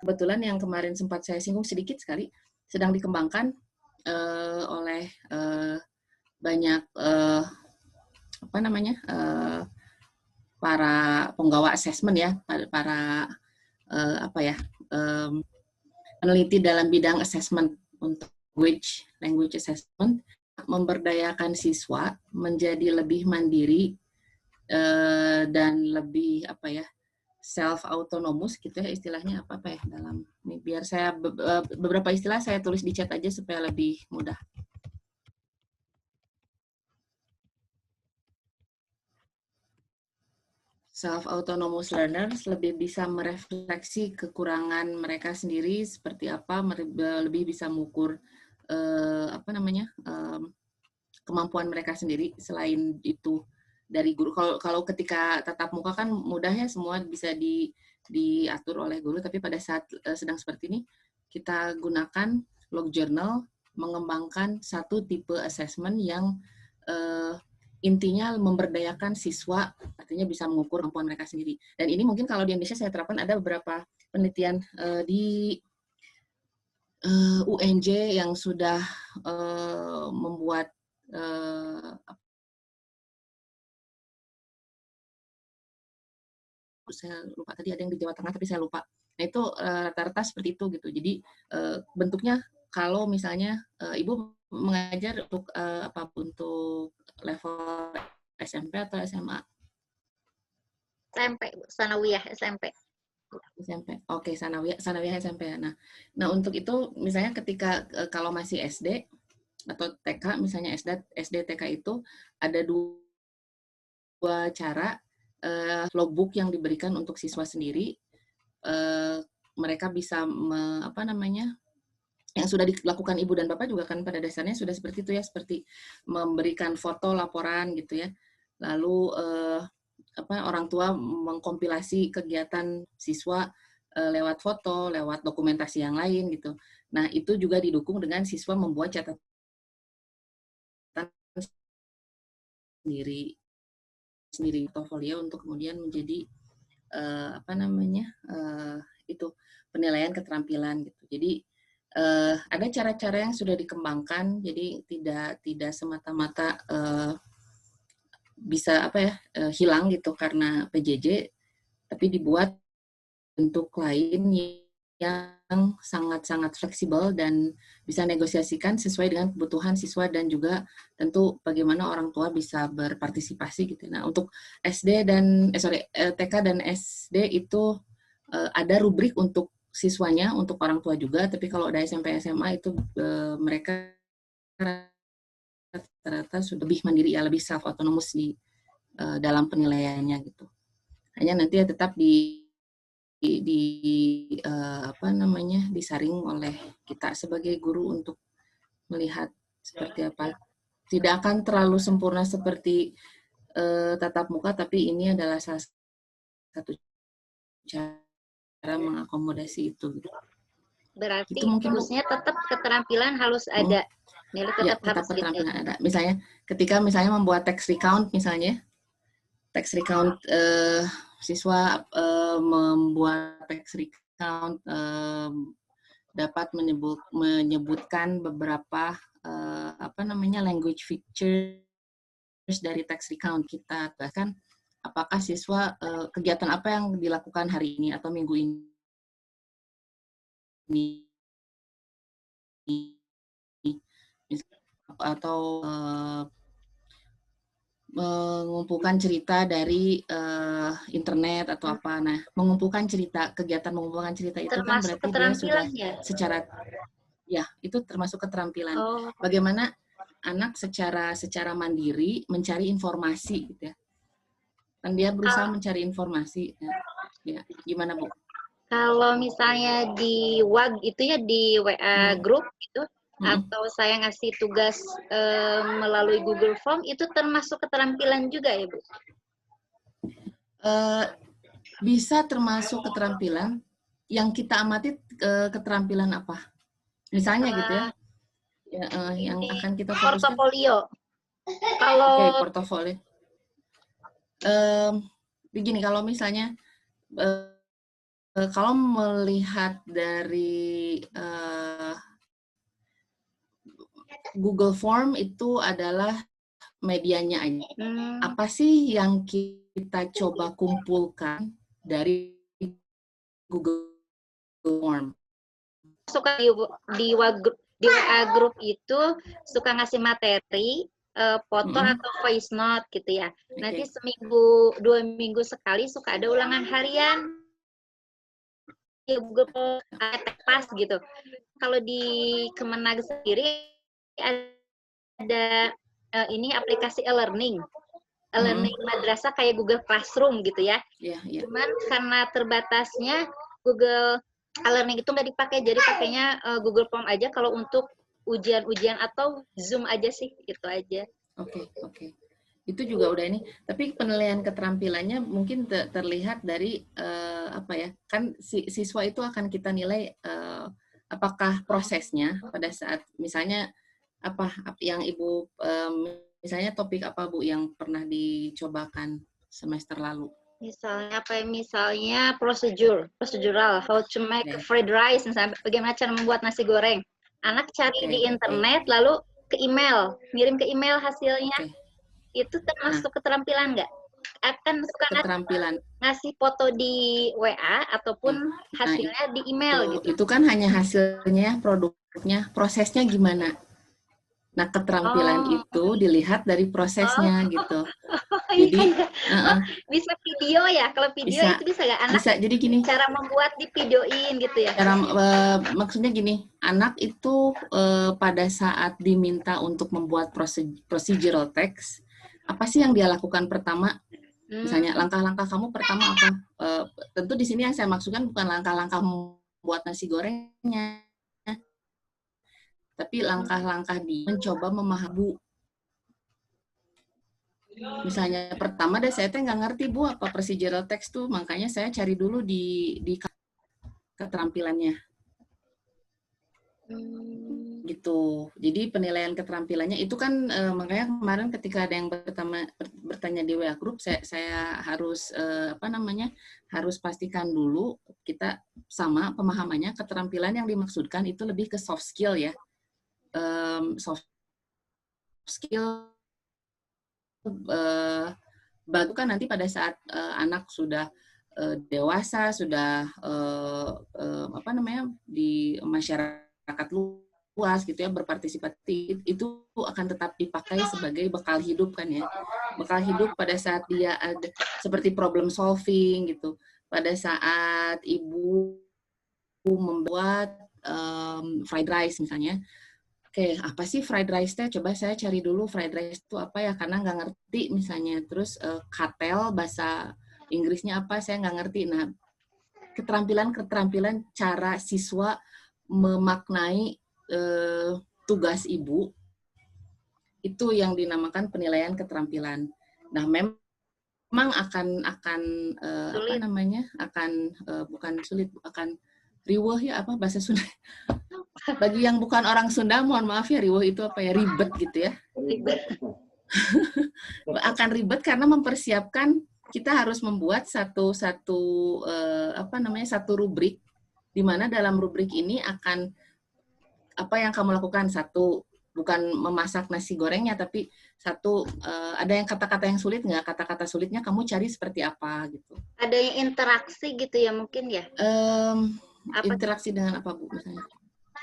kebetulan yang kemarin sempat saya singgung sedikit sekali, sedang dikembangkan oleh banyak apa namanya para penggawa asesmen ya, para apa ya peneliti dalam bidang assessment untuk language assessment, memberdayakan siswa menjadi lebih mandiri dan lebih apa ya self autonomous gitu ya, istilahnya apa ya dalam ini, biar saya beberapa istilah saya tulis di chat aja supaya lebih mudah. Self autonomous learners lebih bisa merefleksi kekurangan mereka sendiri seperti apa, lebih bisa mengukur apa namanya kemampuan mereka sendiri. Selain itu dari guru, kalau ketika tatap muka kan mudah ya, semua bisa diatur oleh guru, tapi pada saat sedang seperti ini kita gunakan log journal, mengembangkan satu tipe assessment yang intinya memberdayakan siswa, artinya bisa mengukur kemampuan mereka sendiri. Dan ini mungkin kalau di Indonesia saya terapkan, ada beberapa penelitian di UNJ yang sudah membuat saya lupa tadi, ada yang di Jawa Tengah tapi saya lupa. Nah itu rata-rata seperti itu gitu. Jadi bentuknya kalau misalnya Ibu mengajar untuk apa, untuk level SMP atau SMA? SMP, sanawiyah SMP. SMP. Oke, sanawiyah SMP. Nah untuk itu misalnya ketika kalau masih SD atau TK, misalnya SD TK itu ada dua cara logbook yang diberikan untuk siswa sendiri. Mereka bisa apa namanya yang sudah dilakukan ibu dan bapak juga kan pada dasarnya sudah seperti itu ya, seperti memberikan foto laporan gitu ya. Lalu apa, orang tua mengkompilasi kegiatan siswa lewat foto, lewat dokumentasi yang lain gitu. Nah, itu juga didukung dengan siswa membuat catatan sendiri portofolio untuk kemudian menjadi apa namanya itu penilaian keterampilan gitu. Jadi ada cara-cara yang sudah dikembangkan, jadi tidak semata-mata bisa apa ya hilang gitu karena PJJ, tapi dibuat bentuk lain yang sangat-sangat fleksibel dan bisa negosiasikan sesuai dengan kebutuhan siswa dan juga tentu bagaimana orang tua bisa berpartisipasi gitu. Nah untuk SD dan TK dan SD itu ada rubrik untuk siswanya, untuk orang tua juga, tapi kalau ada SMP SMA itu mereka rata-rata sudah lebih mandiri ya, lebih self autonomous di dalam penilaiannya gitu. Hanya nanti ya tetap apa namanya disaring oleh kita sebagai guru untuk melihat seperti apa. Tidak akan terlalu sempurna seperti tatap muka, tapi ini adalah salah satu cara mengakomodasi itu. Berarti Itu mungkin harusnya tetap keterampilan harus ada. Nilai ya, tetap harus keterampilan gitu. ada. Misalnya ketika membuat text recount misalnya, text recount siswa membuat text recount dapat menyebutkan beberapa apa namanya language features dari text recount kita, bahkan apakah siswa kegiatan apa yang dilakukan hari ini atau minggu ini atau mengumpulkan cerita dari internet atau apa. Nah, kegiatan mengumpulkan cerita itu kan Termasuk berarti dia sudah keterampilan ya? secara ya, itu termasuk keterampilan. Oh. Bagaimana anak secara mandiri mencari informasi gitu ya. Dan dia berusaha mencari informasi. Ya, gimana Bu? Kalau misalnya di WAG itu ya, di WA group gitu, atau saya ngasih tugas melalui Google Form, itu termasuk keterampilan juga ya Bu? Bisa termasuk keterampilan. Yang kita amati keterampilan apa? Misalnya gitu ya. Yang akan kita fokuskan. Portofolio. Kalau portofolio. Begini, kalau misalnya kalau melihat dari Google Form itu adalah medianya aja. Apa sih yang kita coba kumpulkan dari Google Form? Suka di WA group itu suka ngasih materi, foto atau voice note gitu ya. Nanti seminggu, 2 minggu sekali suka ada ulangan harian di Google pas gitu. Kalau di Kemenag sendiri ada ini aplikasi e-learning madrasah kayak Google Classroom gitu ya. Cuman karena terbatasnya Google e-learning itu nggak dipakai, jadi pakainya Google Form aja kalau untuk ujian-ujian atau Zoom aja sih, itu aja. Oke. Itu juga udah ini. Tapi penilaian keterampilannya mungkin terlihat dari apa ya? Kan siswa itu akan kita nilai apakah prosesnya pada saat misalnya apa yang Ibu misalnya topik apa Bu yang pernah dicobakan semester lalu? Misalnya apa ya? Misalnya procedural, how to make fried rice, misalnya bagaimana cara membuat nasi goreng. Anak cari di internet, lalu ke email, ngirim ke email hasilnya. Itu termasuk keterampilan nggak? Akan suka keterampilan ngasih foto di WA ataupun hasilnya di email gitu. Itu kan hanya hasilnya, produknya, prosesnya gimana? Nah, keterampilan itu dilihat dari prosesnya gitu. Jadi bisa video ya? Kalau video bisa, itu bisa nggak anak? Bisa. Jadi gini. Cara membuat di videoin gitu ya? Maksudnya gini, anak itu pada saat diminta untuk membuat procedural text, apa sih yang dia lakukan pertama? Misalnya langkah-langkah kamu pertama apa? Tentu di sini yang saya maksudkan bukan langkah-langkah membuat nasi gorengnya, tapi langkah-langkah dia mencoba memahami. Misalnya pertama deh saya nggak ngerti Bu apa procedural text tuh, makanya saya cari dulu di keterampilannya. Gitu. Jadi penilaian keterampilannya itu kan makanya kemarin ketika ada yang bertanya di WA group, saya harus harus pastikan dulu kita sama pemahamannya keterampilan yang dimaksudkan itu lebih ke soft skill ya. Soft skill baru kan nanti pada saat anak sudah dewasa, sudah di masyarakat luas gitu ya, berpartisipasi, itu akan tetap dipakai sebagai bekal hidup kan ya. Bekal hidup pada saat dia ada seperti problem solving gitu. Pada saat ibu membuat fried rice misalnya, oke, apa sih fried rice teh? Coba saya cari dulu fried rice itu apa ya, karena nggak ngerti misalnya. Terus katel bahasa Inggrisnya apa, saya nggak ngerti. Nah, keterampilan cara siswa memaknai tugas ibu, itu yang dinamakan penilaian keterampilan. Nah, memang akan bukan sulit, akan riweuh ya, apa bahasa Sunda. Bagi yang bukan orang Sunda, mohon maaf ya, riweuh itu apa ya, ribet gitu ya. Ribet. Akan ribet karena mempersiapkan, kita harus membuat satu rubrik, di mana dalam rubrik ini akan apa yang kamu lakukan. Satu, bukan memasak nasi gorengnya, tapi satu, ada yang kata-kata yang sulit nggak? Kata-kata sulitnya kamu cari seperti apa gitu. Ada yang interaksi gitu ya mungkin ya? Interaksi dengan apa Bu misalnya?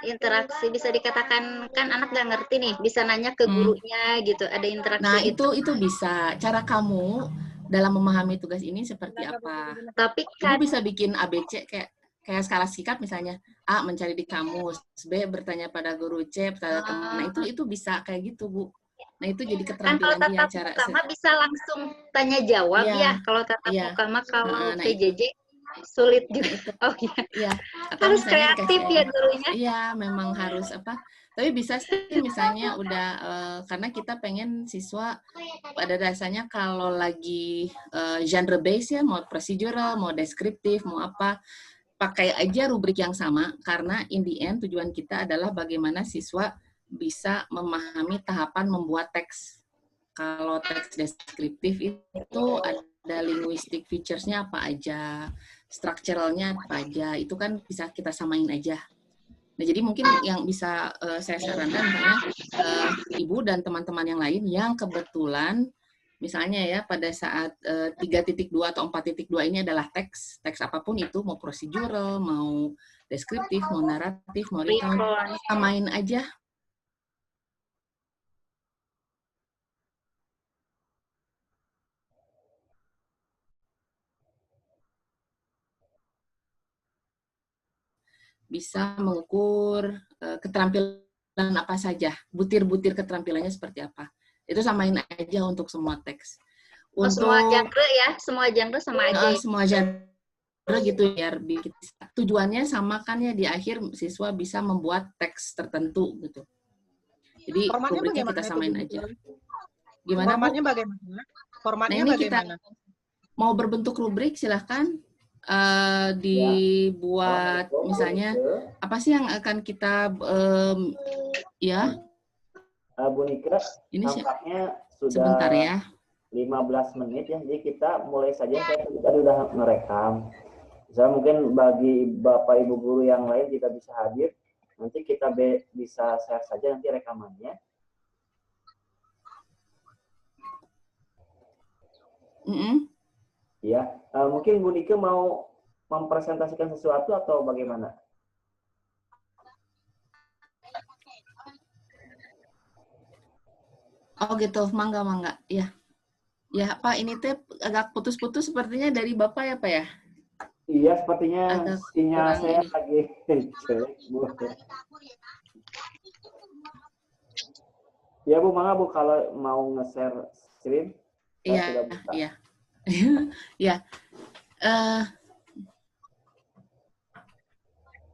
Interaksi bisa dikatakan, kan anak nggak ngerti nih, bisa nanya ke gurunya gitu, ada interaksi. Nah gitu. itu bisa. Cara kamu dalam memahami tugas ini seperti apa? Tapi kan Ibu bisa bikin ABC kayak skala sikap misalnya. A, mencari di kamus, B, bertanya pada guru, C, pada teman. Nah itu bisa kayak gitu Bu. Nah itu jadi keterampilan kan dia. Cara bisa langsung tanya jawab ya. Kalau tatap muka mah kalau PJJ sulit juga. Oh iya. Harus kreatif ya gurunya. Iya, memang harus apa. Tapi bisa sih misalnya udah karena kita pengen siswa pada dasarnya kalau lagi genre base ya, mau procedural, mau deskriptif, mau apa, pakai aja rubrik yang sama, karena in the end tujuan kita adalah bagaimana siswa bisa memahami tahapan membuat teks. Kalau teks deskriptif itu ada linguistic features-nya apa aja. strukturalnya apa aja, itu kan bisa kita samain aja. Nah, jadi mungkin yang bisa saya sarankan misalnya Ibu dan teman-teman yang lain yang kebetulan misalnya ya pada saat 3.2 atau 4.2 ini adalah teks apapun itu, mau procedural, mau deskriptif, mau naratif, mau recount, samain aja. Bisa mengukur keterampilan apa saja, butir-butir keterampilannya seperti apa. Itu samain aja untuk semua teks. Untuk semua genre ya, semua genre sama aja. Semua genre gitu ya. Tujuannya sama kan ya, di akhir siswa bisa membuat teks tertentu gitu. Jadi rubriknya kita samain aja. Gimana, formatnya Bu? Bagaimana? Formatnya ini bagaimana? Kita mau berbentuk rubrik silahkan dibuat misalnya apa sih yang akan kita ya Bu Nika, ini tampaknya sudah sebentar ya 15 menit ya, jadi kita mulai saja. Saya tadi udah merekam. Misalnya mungkin bagi Bapak Ibu guru yang lain tidak bisa hadir, nanti kita bisa share saja nanti rekamannya. Ya, mungkin Bu Nika mau mempresentasikan sesuatu atau bagaimana? Oh gitu, mangga. Ya. Ya, Pak, ini teh agak putus-putus sepertinya dari Bapak ya, Pak ya? Iya, sepertinya sinyal saya lagi jelek, Bu. Ya, Bu, mangga Bu kalau mau nge-share screen. Iya. Ya.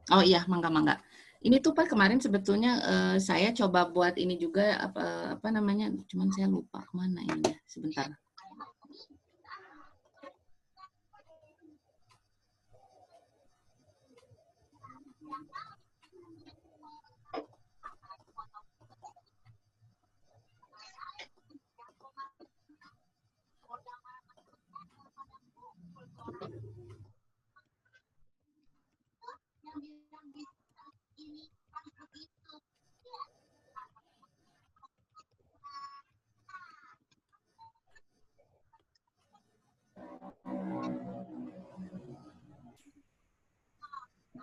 Oh iya, mangga. Ini tuh Pak kemarin sebetulnya saya coba buat ini juga apa namanya, cuman saya lupa kemana ininya. Sebentar.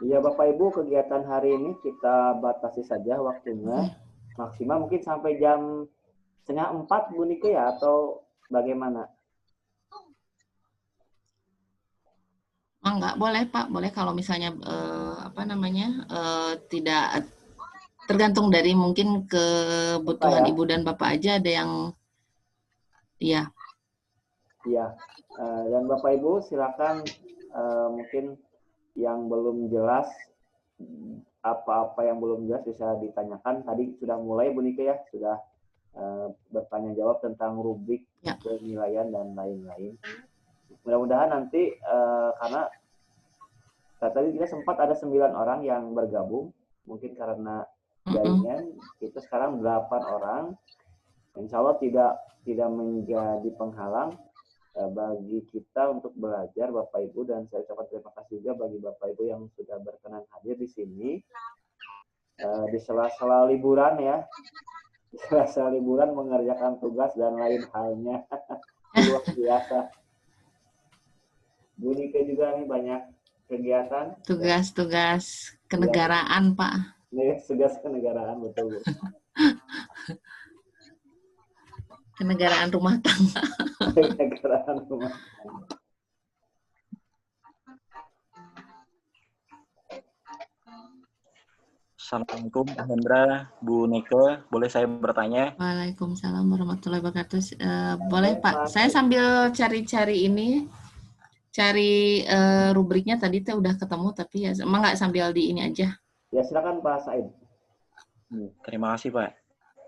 Iya Bapak Ibu, kegiatan hari ini kita batasi saja waktunya. Maksimal mungkin sampai jam 3:30 Bu Nika ya, atau bagaimana? Enggak, boleh Pak, boleh kalau misalnya tidak tergantung dari mungkin kebutuhan Ibu dan Bapak aja, ada yang iya. Iya, dan Bapak Ibu silakan mungkin yang belum jelas, apa-apa yang belum jelas bisa ditanyakan. Tadi sudah mulai Bu Nika ya, sudah bertanya jawab tentang rubrik penilaian dan lain-lain. Mudah-mudahan nanti karena tadi kita sempat ada 9 orang yang bergabung, mungkin karena jaringan kita sekarang 8 orang. Insya Allah tidak menjadi penghalang bagi kita untuk belajar Bapak Ibu, dan saya ucapkan terima kasih juga bagi Bapak Ibu yang sudah berkenan hadir di sini di sela-sela liburan ya, di sela-sela liburan mengerjakan tugas dan lain halnya. Luar biasa. Bu Nika juga nih banyak kegiatan. Tugas kenegaraan, ya. Pak. Tugas kenegaraan, betul Bu. Kenegaraan rumah tangga. Kenegaraan rumah tangga. Assalamualaikum, Pak Hendra, Bu Nika, boleh saya bertanya? Waalaikumsalam warahmatullahi wabarakatuh. Boleh Pak, saya sambil cari rubriknya tadi teh udah ketemu, tapi ya emang nggak sambil di ini aja. Ya silakan Pak Said. Terima kasih Pak.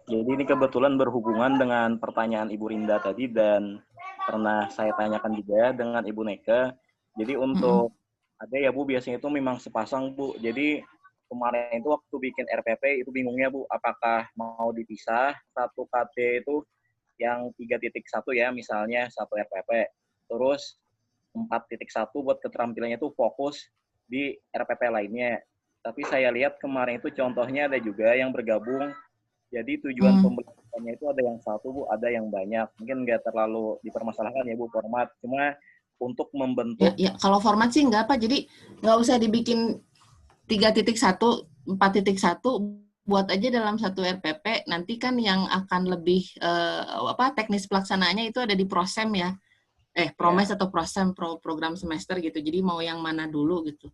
Jadi ini kebetulan berhubungan dengan pertanyaan Ibu Rinda tadi dan pernah saya tanyakan juga dengan Ibu Nika. Jadi untuk ada ya Bu, biasanya itu memang sepasang Bu. Jadi kemarin itu waktu bikin RPP itu bingungnya Bu, apakah mau dipisah satu KT itu yang 3.1 ya, misalnya satu RPP. Terus 4.1 buat keterampilannya itu fokus di RPP lainnya. Tapi saya lihat kemarin itu contohnya ada juga yang bergabung. Jadi tujuan pembelajarannya itu ada yang satu, Bu, ada yang banyak. Mungkin nggak terlalu dipermasalahkan ya, Bu, format. Cuma untuk membentuk... Ya, kalau format sih nggak apa. Jadi nggak usah dibikin 3.1, 4.1, buat aja dalam satu RPP. Nanti kan yang akan lebih teknis pelaksanaannya itu ada di Prosem ya. Promes atau Prosem, program semester gitu. Jadi mau yang mana dulu gitu.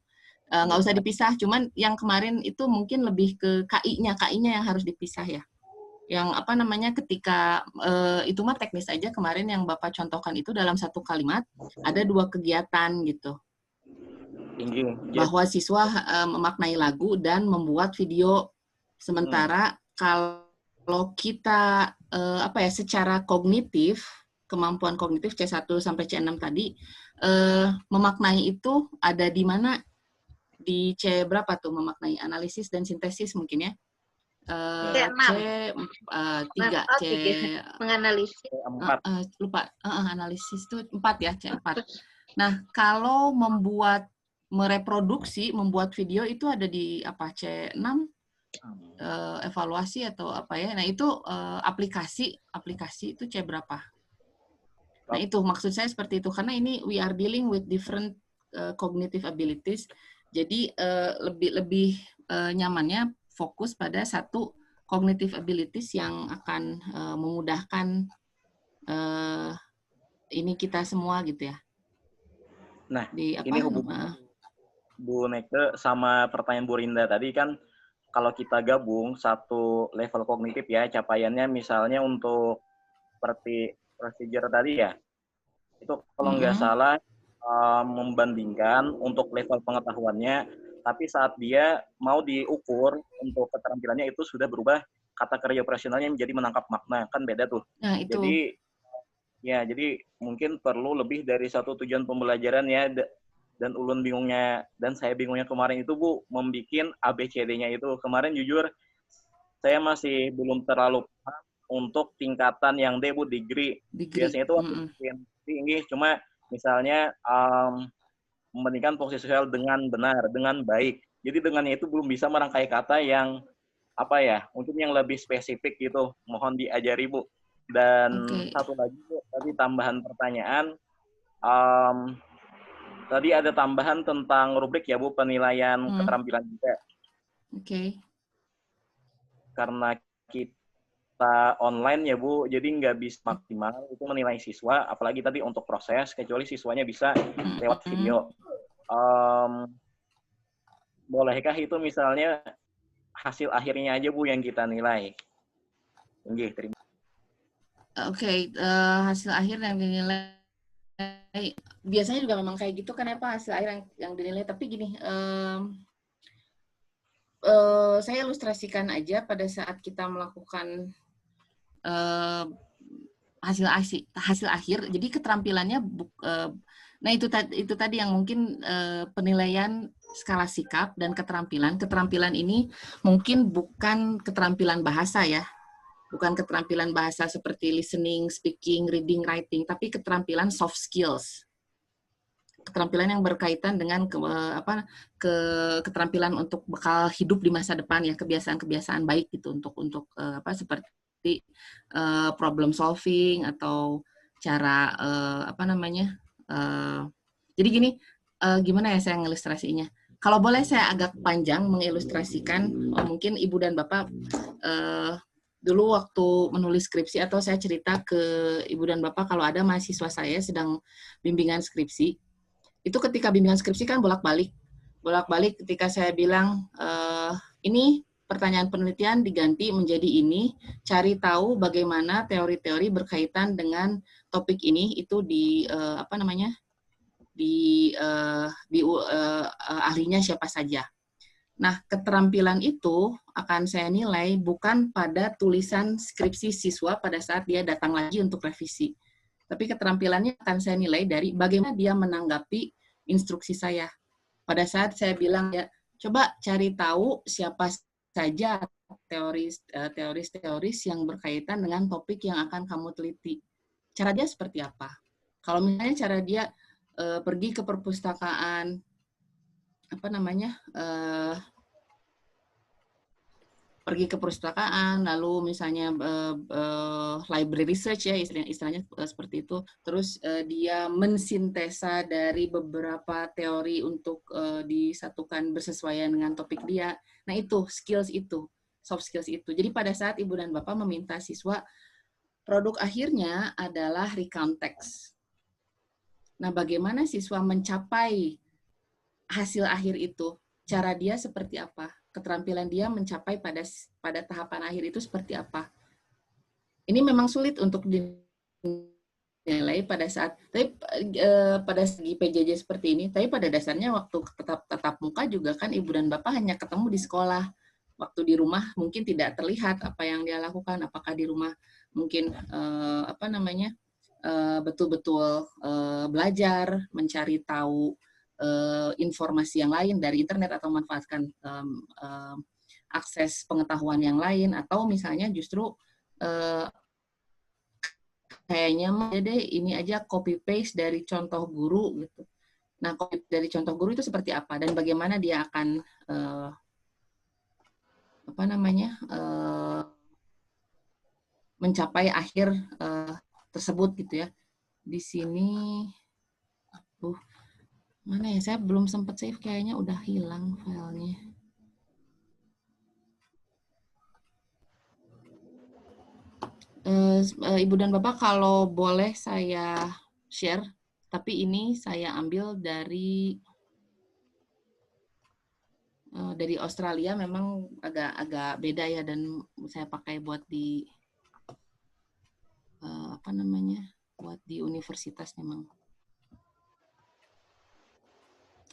Nggak usah dipisah, cuman yang kemarin itu mungkin lebih ke KI-nya yang harus dipisah ya. Yang ketika itu mah teknis aja, kemarin yang Bapak contohkan itu dalam satu kalimat ada 2 kegiatan gitu. Bahwa siswa memaknai lagu dan membuat video. Sementara kalau kita secara kognitif, kemampuan kognitif C1 sampai C6 tadi, memaknai itu ada di mana? Di C berapa tuh memaknai? Analisis dan sintesis mungkin ya? C3, C menganalisis. lupa, analisis itu 4 ya, C4. Nah, kalau membuat video itu ada di apa? C6, evaluasi atau apa ya? Nah, itu aplikasi itu C berapa? Nah, itu maksud saya seperti itu, karena ini we are dealing with different cognitive abilities. Jadi lebih nyamannya fokus pada satu cognitive abilities yang akan memudahkan ini kita semua gitu ya. Nah, ini hubungan Bu Neke sama pertanyaan Bu Rinda tadi kan, kalau kita gabung satu level kognitif ya, capaiannya misalnya untuk seperti procedure tadi ya, itu kalau nggak salah membandingkan untuk level pengetahuannya, tapi saat dia mau diukur untuk keterampilannya itu sudah berubah, kata kerja operasionalnya menjadi menangkap makna, kan beda tuh. Nah, itu. Jadi mungkin perlu lebih dari satu tujuan pembelajaran ya, dan ulun bingungnya, dan saya bingungnya kemarin itu, Bu, membikin ABCD-nya itu. Kemarin jujur, saya masih belum terlalu paham untuk tingkatan yang D, Bu, degree. Biasanya itu tinggi, cuma misalnya membandingkan fungsi sosial dengan benar, dengan baik. Jadi dengannya itu belum bisa merangkai kata yang mungkin yang lebih spesifik gitu. Mohon diajari, Bu. Dan satu lagi, Bu, tadi tambahan pertanyaan. Tadi ada tambahan tentang rubrik ya, Bu, penilaian keterampilan juga. Karena kita online ya, Bu, jadi nggak bisa maksimal itu menilai siswa, apalagi tadi untuk proses, kecuali siswanya bisa lewat video. Bolehkah itu misalnya hasil akhirnya aja, Bu, yang kita nilai? Terima kasih. Hasil akhir yang dinilai, biasanya juga memang kayak gitu, kenapa hasil akhir yang dinilai, tapi gini, saya ilustrasikan aja pada saat kita melakukan hasil akhir. Jadi keterampilannya, nah itu tadi yang mungkin penilaian skala sikap dan keterampilan. Keterampilan ini mungkin bukan keterampilan bahasa ya, bukan keterampilan bahasa seperti listening, speaking, reading, writing, tapi keterampilan soft skills. Keterampilan yang berkaitan dengan keterampilan untuk bekal hidup di masa depan ya, kebiasaan-kebiasaan baik gitu untuk seperti problem solving atau cara jadi gini, gimana ya saya ngilustrasinya? Kalau boleh saya agak panjang mengilustrasikan, mungkin Ibu dan Bapak dulu waktu menulis skripsi, atau saya cerita ke Ibu dan Bapak kalau ada mahasiswa saya sedang bimbingan skripsi. Itu ketika bimbingan skripsi kan bolak-balik ketika saya bilang, ini pertanyaan penelitian diganti menjadi ini, cari tahu bagaimana teori-teori berkaitan dengan topik ini, itu ahlinya siapa saja. Nah, keterampilan itu akan saya nilai bukan pada tulisan skripsi siswa pada saat dia datang lagi untuk revisi. Tapi keterampilannya akan saya nilai dari bagaimana dia menanggapi instruksi saya. Pada saat saya bilang, ya, coba cari tahu siapa saja teoris yang berkaitan dengan topik yang akan kamu teliti. Cara dia seperti apa? Kalau misalnya cara dia pergi ke perpustakaan, apa namanya, pergi ke perpustakaan, lalu misalnya library research ya istilahnya seperti itu. Terus dia mensintesa dari beberapa teori untuk disatukan bersesuaian dengan topik dia. Nah itu skills itu, soft skills itu. Jadi pada saat ibu dan bapak meminta siswa, produk akhirnya adalah recount text. Nah bagaimana siswa mencapai hasil akhir itu? Cara dia seperti apa? Keterampilan dia mencapai pada tahapan akhir itu seperti apa? Ini memang sulit untuk dinilai pada saat, tapi pada segi PJJ seperti ini. Tapi pada dasarnya waktu tatap muka juga kan ibu dan bapak hanya ketemu di sekolah. Waktu di rumah mungkin tidak terlihat apa yang dia lakukan. Apakah di rumah mungkin betul-betul belajar, mencari tahu informasi yang lain dari internet atau memanfaatkan akses pengetahuan yang lain, atau misalnya justru kayaknya deh ini aja copy paste dari contoh guru gitu. Nah, copy dari contoh guru itu seperti apa dan bagaimana dia akan mencapai akhir tersebut gitu ya. Di sini mana ya, saya belum sempat save, kayaknya udah hilang filenya. Ibu dan Bapak kalau boleh saya share, tapi ini saya ambil dari Australia, memang agak beda ya, dan saya pakai buat di buat di universitas memang.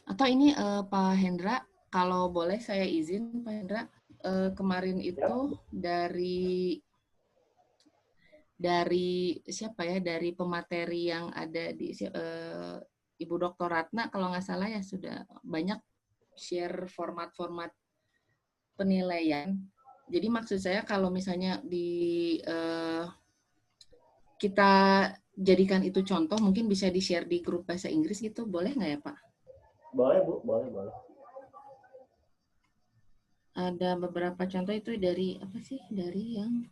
Atau ini Pak Hendra, kalau boleh saya izin Pak Hendra, kemarin itu dari siapa ya, dari pemateri yang ada di Ibu Dr. Ratna kalau nggak salah ya, sudah banyak share format-format penilaian. Jadi maksud saya kalau misalnya kita jadikan itu contoh, mungkin bisa di-share di grup bahasa Inggris gitu, boleh nggak ya Pak? Boleh Bu, boleh. Ada beberapa contoh itu dari apa sih? Dari yang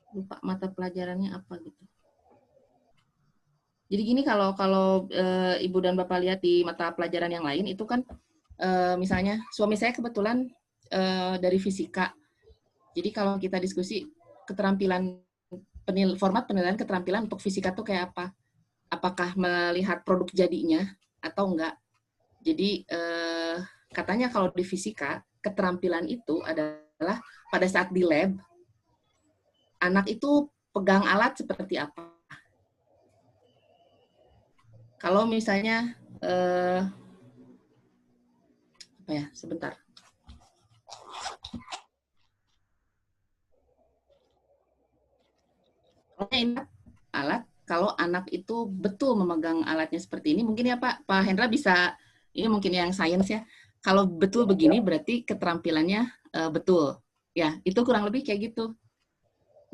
lupa mata pelajarannya apa gitu. Jadi gini, kalau Ibu dan Bapak lihat di mata pelajaran yang lain itu kan misalnya suami saya kebetulan dari fisika. Jadi kalau kita diskusi keterampilan format penilaian keterampilan untuk fisika tuh kayak apa? Apakah melihat produk jadinya atau enggak? Jadi katanya kalau di fisika keterampilan itu adalah pada saat di lab anak itu pegang alat seperti apa. Kalau misalnya sebentar. Ini alat, kalau anak itu betul memegang alatnya seperti ini, mungkin ya Pak Hendra bisa, ini mungkin yang sains ya, kalau betul begini berarti keterampilannya betul. Ya, itu kurang lebih kayak gitu.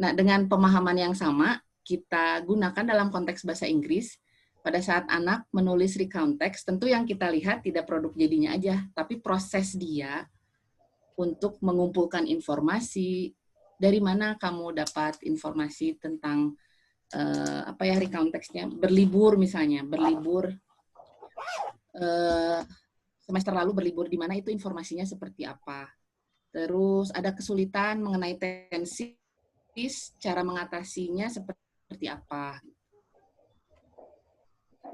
Nah, dengan pemahaman yang sama, kita gunakan dalam konteks bahasa Inggris, pada saat anak menulis recount text, tentu yang kita lihat tidak produk jadinya aja, tapi proses dia untuk mengumpulkan informasi, dari mana kamu dapat informasi tentang recount text-nya, berlibur misalnya, semester lalu berlibur di mana, itu informasinya seperti apa. Terus ada kesulitan mengenai tensi, cara mengatasinya seperti apa.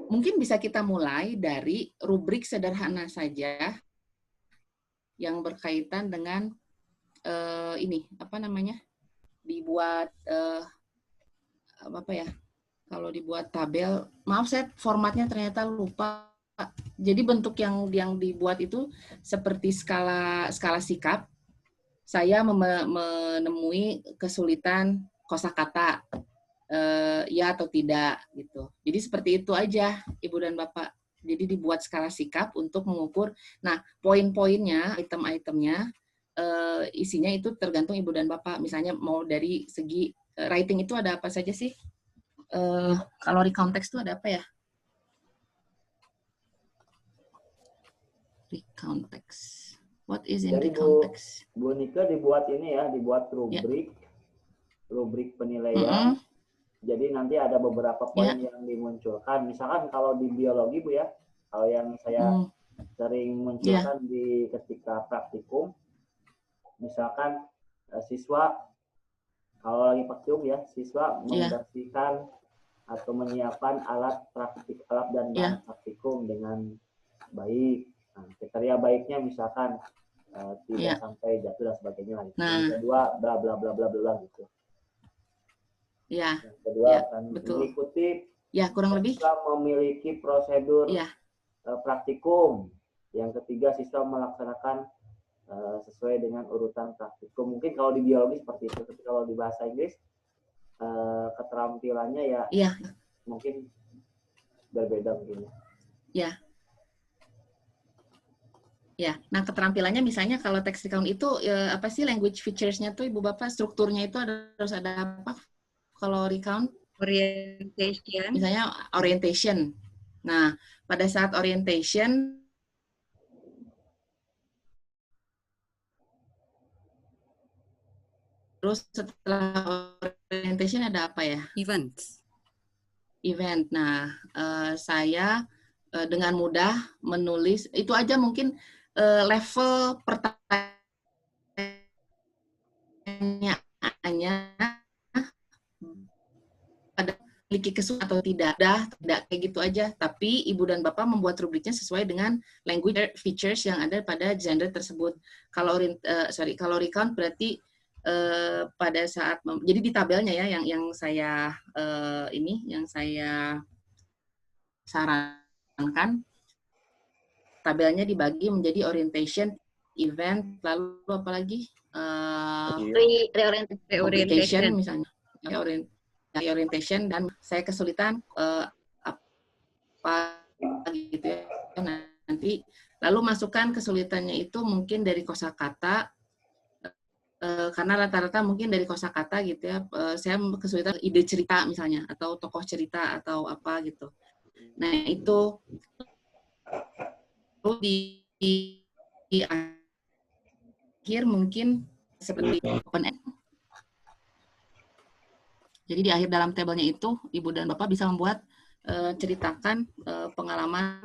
Mungkin bisa kita mulai dari rubrik sederhana saja yang berkaitan dengan dibuat kalau dibuat tabel, maaf saya formatnya ternyata lupa. Jadi bentuk yang dibuat itu seperti skala sikap. Saya menemui kesulitan kosakata, ya atau tidak gitu. Jadi seperti itu aja Ibu dan Bapak. Jadi dibuat skala sikap untuk mengukur. Nah, poin-poinnya, item-itemnya, isinya itu tergantung Ibu dan Bapak. Misalnya mau dari segi writing itu ada apa saja sih? Kalau recount text itu ada apa ya? Recount text. What is in Jadi recount text? Bu Nika dibuat ini ya, dibuat rubrik, rubrik penilaian. Jadi nanti ada beberapa poin yang dimunculkan. Misalkan kalau di biologi Bu ya, kalau yang saya sering munculkan di ketika praktikum, misalkan siswa kalau lagi praktikum ya, siswa membersihkan atau menyiapkan alat dan bahan praktikum dengan baik. Nah, kriteria baiknya misalkan tidak sampai jatuh dan sebagainya lagi. Yang kedua bla bla bla bla bla gitu. Ya. Yang kedua akan mengikuti kurang lebih siswa memiliki prosedur praktikum. Yang ketiga siswa melaksanakan sesuai dengan urutan praktikum. Mungkin kalau di biologi seperti itu, tapi kalau di bahasa Inggris keterampilannya mungkin berbeda mungkin. Ya, nah keterampilannya misalnya kalau text recount itu apa sih language features-nya tuh Ibu Bapak, strukturnya itu harus ada apa? Kalau recount? Orientation. Misalnya orientation. Nah, pada saat orientation terus setelah orientation ada apa ya? Event. Nah, saya dengan mudah menulis, itu aja mungkin level pertanyaannya pada memiliki kesulitan atau tidak kayak gitu aja. Tapi Ibu dan Bapak membuat rubriknya sesuai dengan language features yang ada pada genre tersebut. Kalau recount berarti pada saat jadi di tabelnya ya yang saya sarankan, tabelnya dibagi menjadi orientation, event, lalu apa lagi? Reorientation misalnya. Orientation, dan saya kesulitan apa gitu ya nanti, lalu masukkan kesulitannya itu mungkin dari kosakata, karena rata-rata mungkin dari kosakata gitu ya, saya kesulitan ide cerita misalnya, atau tokoh cerita atau apa gitu. Nah itu di akhir mungkin seperti open end. Jadi di akhir dalam tabelnya itu, Ibu dan Bapak bisa membuat ceritakan pengalaman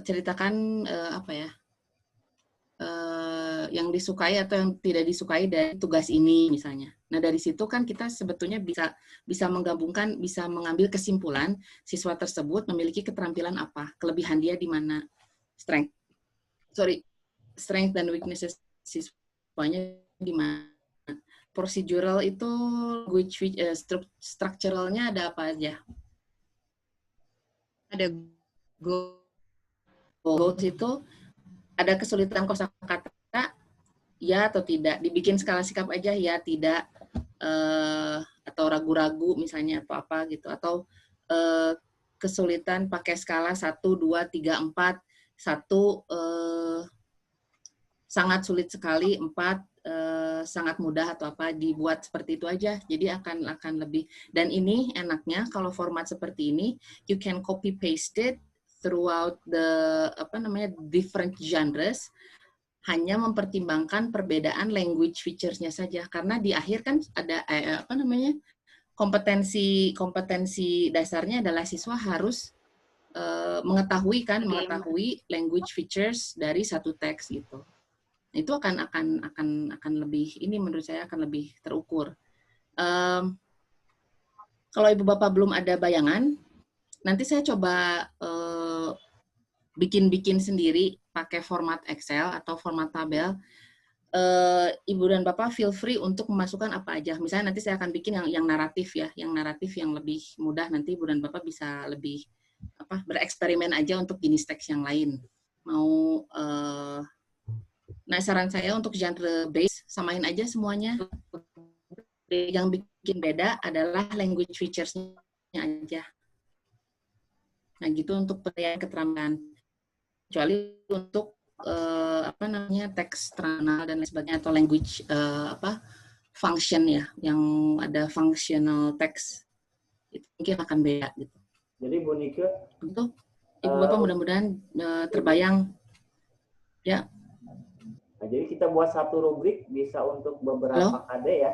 ceritakan yang disukai atau yang tidak disukai dari tugas ini misalnya. Nah dari situ kan kita sebetulnya bisa menggabungkan, bisa mengambil kesimpulan siswa tersebut memiliki keterampilan apa, kelebihan dia di mana, strength dan weaknesses siswanya di mana. Procedural itu structuralnya ada apa aja? Ada goals itu ada kesulitan kosakata ya atau tidak, dibikin skala sikap aja ya tidak, atau ragu-ragu misalnya atau apa gitu, atau kesulitan pakai skala 1, 2, 3, 4, 1 sangat sulit sekali, 4 sangat mudah atau apa, dibuat seperti itu aja. Jadi akan lebih, dan ini enaknya kalau format seperti ini you can copy paste it throughout the different genres, hanya mempertimbangkan perbedaan language features-nya saja, karena di akhir kan ada kompetensi dasarnya adalah siswa harus mengetahui language features dari satu teks gitu. Itu akan lebih, ini menurut saya akan lebih terukur. Kalau Ibu Bapak belum ada bayangan, nanti saya coba bikin sendiri pakai format Excel atau format tabel. Ibu dan Bapak feel free untuk memasukkan apa aja. Misalnya nanti saya akan bikin yang naratif ya, yang lebih mudah, nanti Ibu dan Bapak bisa lebih bereksperimen aja untuk jenis teks yang lain. Nah, saran saya untuk genre base, samain aja semuanya. Yang bikin beda adalah language features-nya aja. Nah, gitu untuk penilaian keterampilan. Kecuali untuk teks terkenal dan lain sebagainya, atau language function ya, yang ada functional text, itu mungkin akan beda gitu. Jadi Bu Nika, betul? Ibu Bapak mudah-mudahan terbayang ya. Nah, jadi kita buat satu rubrik bisa untuk beberapa KD ya.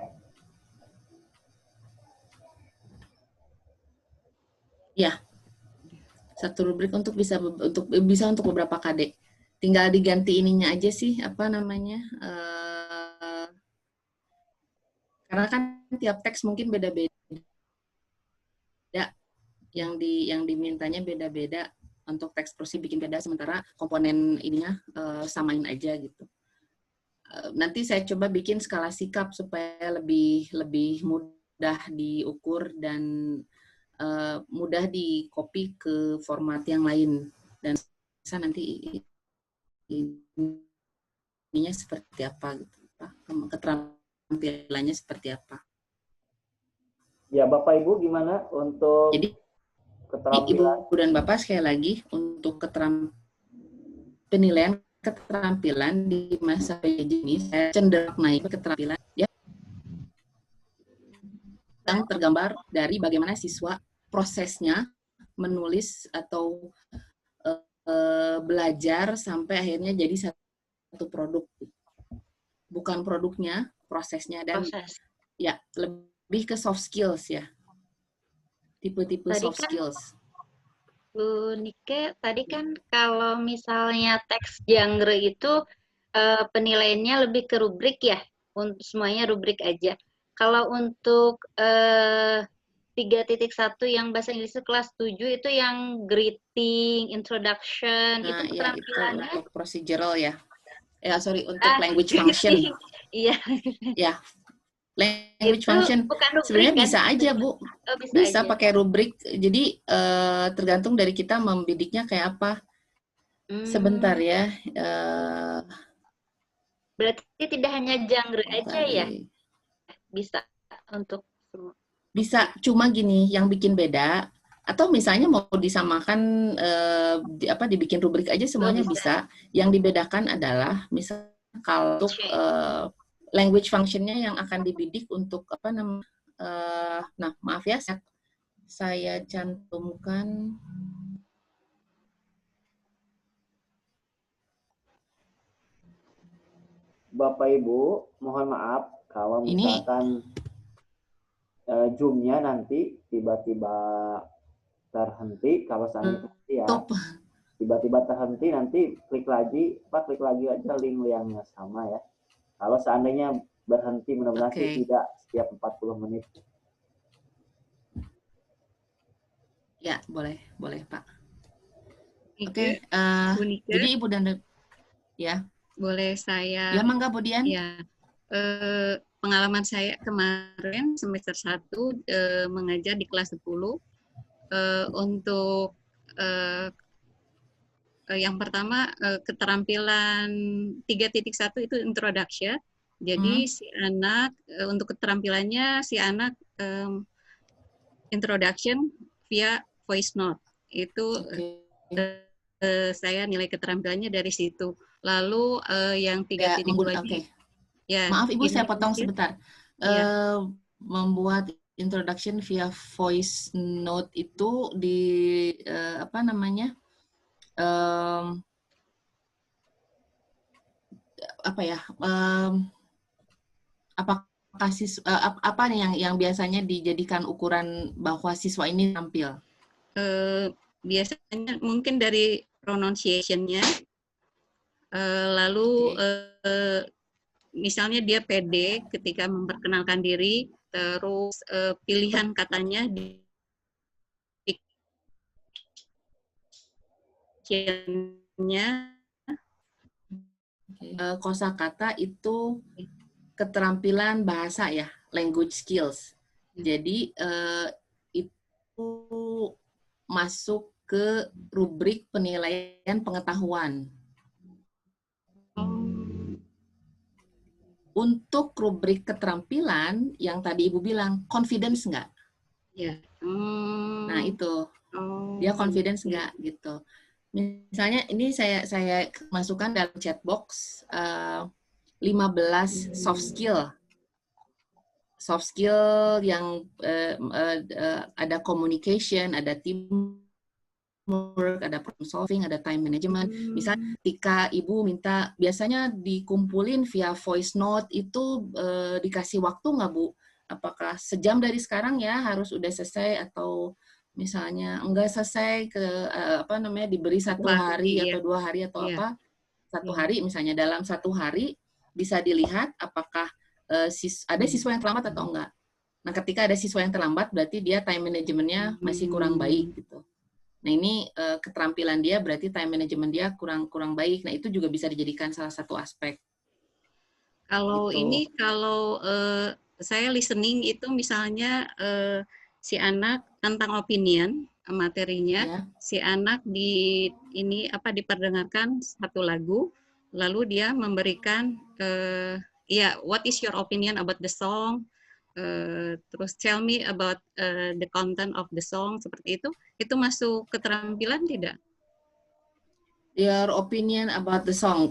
Ya, satu rubrik untuk bisa untuk beberapa KD. Tinggal diganti ininya aja sih, apa namanya? Karena kan tiap teks mungkin beda-beda. Yang dimintanya beda-beda. Untuk teks prosi bikin beda, sementara komponen ininya samain aja gitu. Nanti saya coba bikin skala sikap supaya lebih mudah diukur dan mudah di-copy ke format yang lain. Dan bisa nanti ininya seperti apa gitu, Pak. Keterampilannya seperti apa. Ya, Bapak Ibu gimana untuk Jadi keterampilan? Ibu dan Bapak sekali lagi untuk penilaian keterampilan di masa PJJ ini saya cenderung naik keterampilan ya yang tergambar dari bagaimana siswa prosesnya menulis atau belajar sampai akhirnya jadi satu produk. Bukan produknya, prosesnya dan ya lebih ke soft skills ya. Tipe-tipe soft skills. Bu Nike, tadi kan kalau misalnya teks genre itu penilaiannya lebih ke rubrik ya, untuk semuanya rubrik aja. Kalau untuk 3.1 yang bahasa Inggris kelas 7 itu yang greeting, introduction, Nah, itu ya, keterampilannya. itu untuk procedural ya. Untuk language function. Iya. Ya. Language itu function sebenarnya kan? Bisa aja Bu, bisa pakai rubrik. Jadi tergantung dari kita membidiknya kayak apa. Sebentar ya. Berarti tidak hanya genre aja ya? Bisa untuk semua. Bisa, cuma gini yang bikin beda. Atau misalnya mau disamakan dibikin rubrik aja semuanya bisa. Yang dibedakan adalah misal kalau untuk language function-nya yang akan dibidik untuk apa namanya? Nah, maaf ya, saya cantumkan. Bapak Ibu, mohon maaf kalau misalkan Zoom-nya nanti tiba-tiba terhenti, kalau seandainya ya tiba-tiba terhenti, nanti klik lagi aja link yang sama ya. Kalau seandainya berhenti, mudah-mudahan tidak setiap 40 menit. Ya, boleh Pak. Oke, jadi Ibu dan ya. Boleh saya? Ya, mangga Bu Dian. Ya, pengalaman saya kemarin semester 1 mengajar di kelas 10 untuk yang pertama keterampilan 3.1 itu introduction. Jadi si anak untuk keterampilannya si anak introduction via voice note. Itu saya nilai keterampilannya dari situ. Lalu yang 3.2 ya, maaf Ibu saya potong sebentar. Membuat introduction via voice note itu di apa namanya? Apakah apa nih yang biasanya dijadikan ukuran bahwa siswa ini tampil? Biasanya mungkin dari pronunciation-nya, lalu misalnya dia pede ketika memperkenalkan diri, terus pilihan katanya di kosakata itu keterampilan bahasa ya, language skills. Jadi itu masuk ke rubrik penilaian pengetahuan. Untuk rubrik keterampilan yang tadi Ibu bilang, confidence nggak? Ya. Nah itu, dia confidence nggak gitu. Misalnya ini saya masukkan dalam chat box 15 soft skill. Soft skill yang ada communication, ada team teamwork, ada problem solving, ada time management. Misal ketika ibu minta, biasanya dikumpulin via voice note itu dikasih waktu nggak Bu? Apakah sejam dari sekarang ya harus udah selesai, atau misalnya enggak selesai diberi 1 hari atau 2 hari atau apa, 1 hari misalnya, dalam 1 hari bisa dilihat apakah ada siswa yang terlambat atau enggak. Nah, ketika ada siswa yang terlambat, berarti dia time manajemennya masih kurang baik gitu. Nah, ini keterampilan dia berarti time management dia kurang baik. Nah, itu juga bisa dijadikan salah satu aspek. Kalau gitu. kalau saya listening itu misalnya si anak tentang opinion materinya, Ya. si anak diperdengarkan satu lagu, lalu dia memberikan what is your opinion about the song? Terus tell me about the content of the song, seperti itu masuk keterampilan tidak? Your opinion about the song,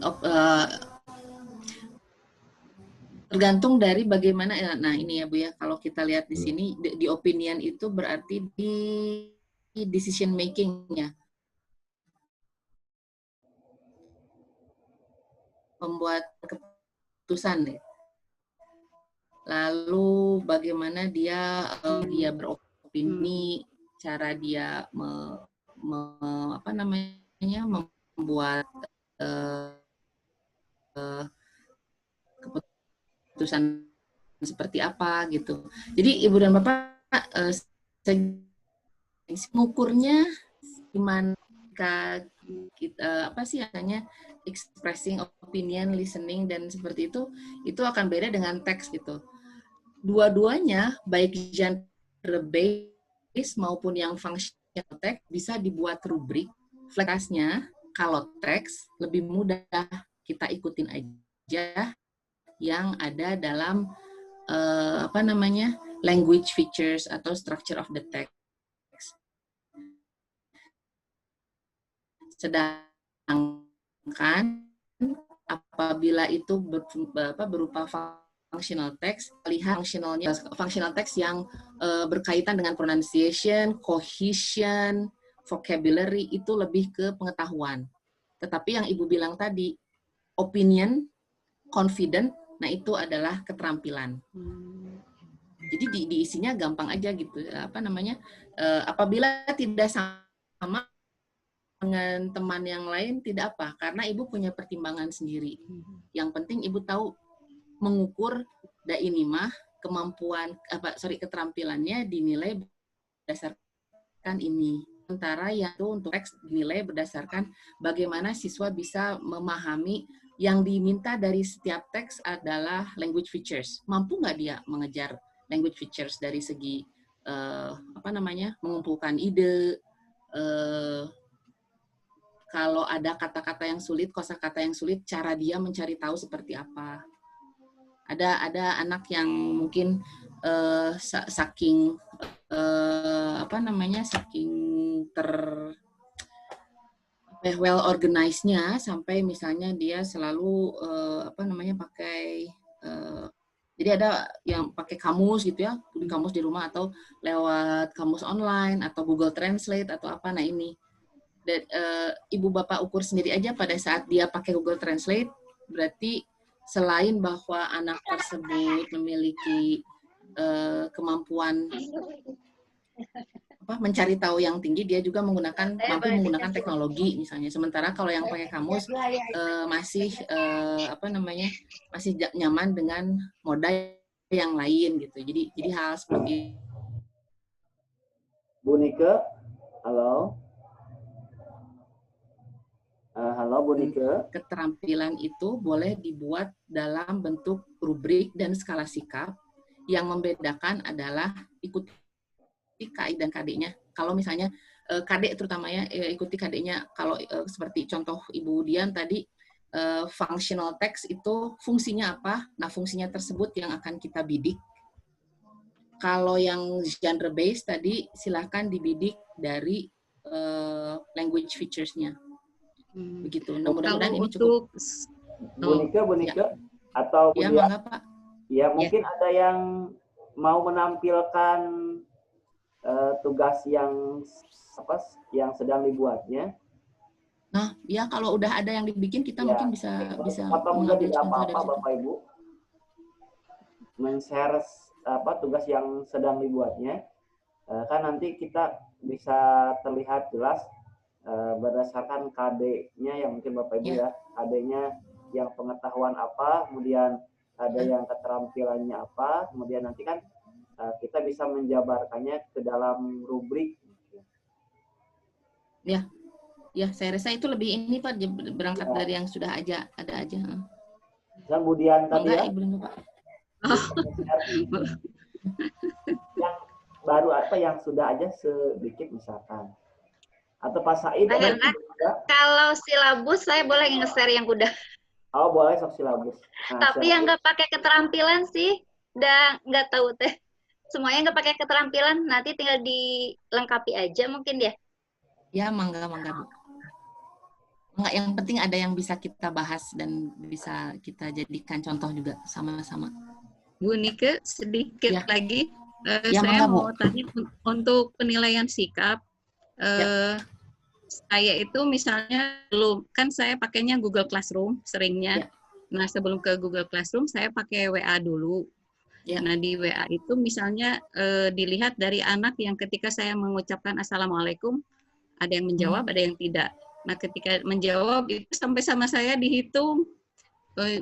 tergantung dari bagaimana. Nah, ini ya Bu ya, kalau kita lihat di sini di opinion itu berarti di decision making-nya, membuat keputusan deh. Lalu bagaimana dia beropini, cara dia membuat keputusan seperti apa gitu. Jadi Ibu dan Bapak mengukurnya gimana kita expressing opinion, listening, dan seperti itu akan beda dengan teks gitu. Dua-duanya, baik genre based maupun yang functional text, bisa dibuat rubrik. Flexnya kalau teks lebih mudah, kita ikutin aja yang ada dalam language features atau structure of the text. Sedangkan apabila itu berupa functional text, lihat functional text yang berkaitan dengan pronunciation, cohesion, vocabulary, itu lebih ke pengetahuan. Tetapi yang Ibu bilang tadi, opinion, confident, nah itu adalah keterampilan. Jadi diisinya gampang aja gitu. Apabila tidak sama dengan teman yang lain, tidak apa, karena Ibu punya pertimbangan sendiri. Yang penting Ibu tahu mengukur keterampilannya dinilai berdasarkan ini. Sementara yang itu untuk teks dinilai berdasarkan bagaimana siswa bisa memahami yang diminta dari setiap teks adalah language features. Mampu nggak dia mengejar language features dari segi mengumpulkan ide, kalau ada kata-kata yang sulit, kosakata yang sulit, cara dia mencari tahu seperti apa. Ada anak yang mungkin saking well organized-nya sampai misalnya dia selalu pakai jadi ada yang pakai kamus gitu ya, kamus di rumah atau lewat kamus online atau Google Translate atau apa. Nah ini dan Ibu Bapak ukur sendiri aja pada saat dia pakai Google Translate, berarti selain bahwa anak tersebut memiliki kemampuan mencari tahu yang tinggi, dia juga mampu menggunakan teknologi misalnya. Sementara kalau yang pakai kamus masih masih nyaman dengan moda yang lain gitu. Jadi hal seperti Bu Nike, halo. Halo Bu Nike. Keterampilan itu boleh dibuat dalam bentuk rubrik dan skala sikap. Yang membedakan adalah ikuti KI dan KD-nya. Kalau misalnya KD terutama ya, ikuti KD-nya. Kalau seperti contoh Ibu Dian tadi, functional text itu fungsinya apa? Nah, fungsinya tersebut yang akan kita bidik. Kalau yang genre based tadi, silakan dibidik dari language features-nya. Begitu. Nah, mudah-mudahan ini cukup. Bu Nike, ya. Atau Bu ya, Dian? Mangga, Pak. Ya, mungkin ada yang mau menampilkan tugas yang sedang dibuatnya. Nah, ya kalau udah ada yang dibikin kita Ya, mungkin bisa potong juga mengambil tidak contoh dari apa-apa situ. Bapak Ibu. Men-share tugas yang sedang dibuatnya. Kan nanti kita bisa terlihat jelas berdasarkan KD-nya yang mungkin Bapak Ibu ya. KD-nya yang pengetahuan apa, kemudian ada yang keterampilannya apa, kemudian nanti kan kita bisa menjabarkannya ke dalam rubrik. Ya, saya rasa itu lebih ini Pak, berangkat Ya. dari yang sudah ada aja. Dan kemudian tadi Enggak, ya, Ibu Linda, Pak. yang baru yang sudah aja sedikit misalkan. Atau Pak Said ada yang juga? Kalau silabus saya boleh nge-share yang udah. Oh boleh sok silabus. Nah, Tapi yang nggak pakai keterampilan sih, udah nggak tahu teh. Semuanya nggak pakai keterampilan, nanti tinggal dilengkapi aja mungkin ya. Ya, mangga Bu. Enggak, yang penting ada yang bisa kita bahas dan bisa kita jadikan contoh juga sama-sama. Bu Nike, sedikit Ya. lagi. Ya, Saya mangga, Bu. mau tanya untuk penilaian sikap. Saya itu misalnya kan saya pakainya Google Classroom seringnya. Ya. Nah, sebelum ke Google Classroom saya pakai WA dulu. Ya. Nah, di WA itu misalnya dilihat dari anak yang ketika saya mengucapkan Assalamualaikum, ada yang menjawab, ada yang tidak. Nah, ketika menjawab itu sampai sama saya dihitung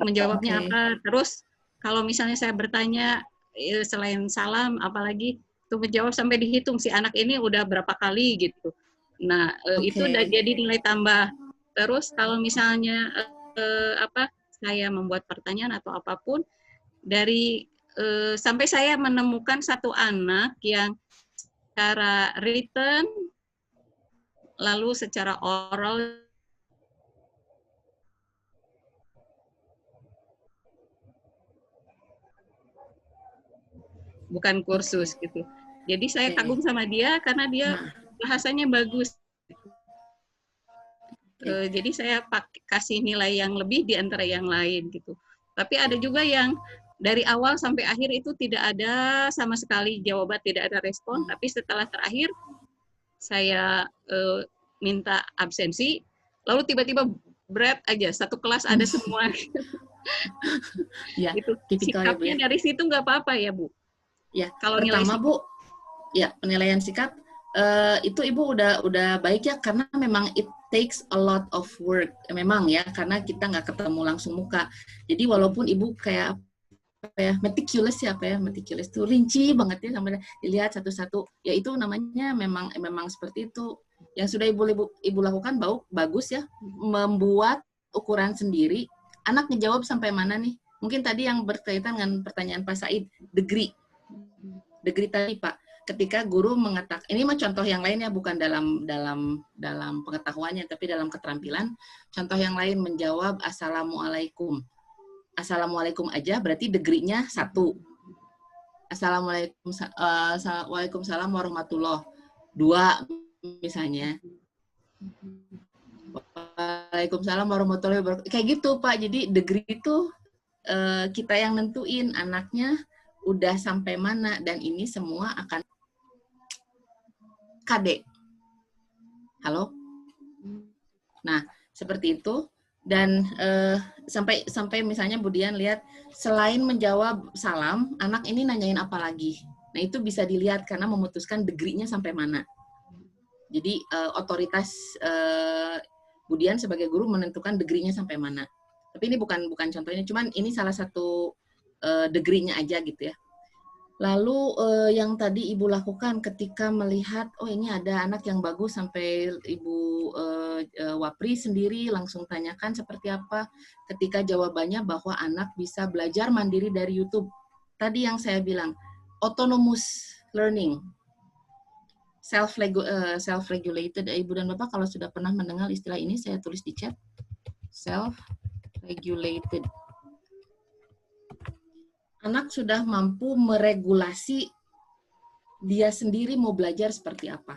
menjawabnya Oke. apa. Terus kalau misalnya saya bertanya selain salam, apalagi itu menjawab sampai dihitung si anak ini udah berapa kali gitu. Nah, itu udah jadi nilai tambah. Terus kalau misalnya saya membuat pertanyaan atau apapun dari sampai saya menemukan satu anak yang secara written lalu secara oral bukan kursus gitu. Jadi saya kagum sama dia karena dia bahasanya bagus. Jadi saya kasih nilai yang lebih di antara yang lain gitu. Tapi ada juga yang dari awal sampai akhir itu tidak ada sama sekali jawaban, tidak ada respon. Tapi setelah terakhir saya minta absensi, lalu tiba-tiba berat aja, satu kelas ada semua. Ya, itu tipikal sikapnya ya, Bu, ya. dari situ nggak apa-apa ya Bu? Ya, kalau pertama Bu, ya penilaian sikap itu Ibu udah baik ya, karena memang it takes a lot of work, memang ya, karena kita nggak ketemu langsung muka. Jadi walaupun Ibu kayak meticulous meticulous itu rinci banget ya, sampai dilihat satu-satu, ya itu namanya memang seperti itu. Yang sudah ibu lakukan bagus ya, membuat ukuran sendiri. Anak ngejawab sampai mana nih? Mungkin tadi yang berkaitan dengan pertanyaan Pak Said, degree tadi Pak. Ketika guru mengatakan, ini mah contoh yang lain ya, bukan dalam pengetahuannya, tapi dalam keterampilan. Contoh yang lain menjawab Assalamualaikum. Assalamualaikum aja berarti degree-nya 1. Assalamualaikum, Waalaikumsalam warahmatullahi 2 misalnya. Waalaikumsalam warahmatullahi wabarakatuh. Kayak gitu Pak. Jadi degree itu kita yang nentuin anaknya udah sampai mana, dan ini semua akan KD. Halo? Nah, seperti itu. Dan sampai misalnya Bu Dian lihat, selain menjawab salam, anak ini nanyain apa lagi. Nah, itu bisa dilihat karena memutuskan degree-nya sampai mana. Jadi otoritas Bu Dian sebagai guru menentukan degree-nya sampai mana. Tapi ini bukan contohnya, cuman ini salah satu degree-nya aja gitu ya. Lalu yang tadi Ibu lakukan ketika melihat, oh ini ada anak yang bagus, sampai Ibu Wapri sendiri langsung tanyakan seperti apa, ketika jawabannya bahwa anak bisa belajar mandiri dari YouTube. Tadi yang saya bilang, autonomous learning, self-regulated. Ibu dan Bapak kalau sudah pernah mendengar istilah ini, saya tulis di chat. Self-regulated. Anak sudah mampu meregulasi dia sendiri mau belajar seperti apa.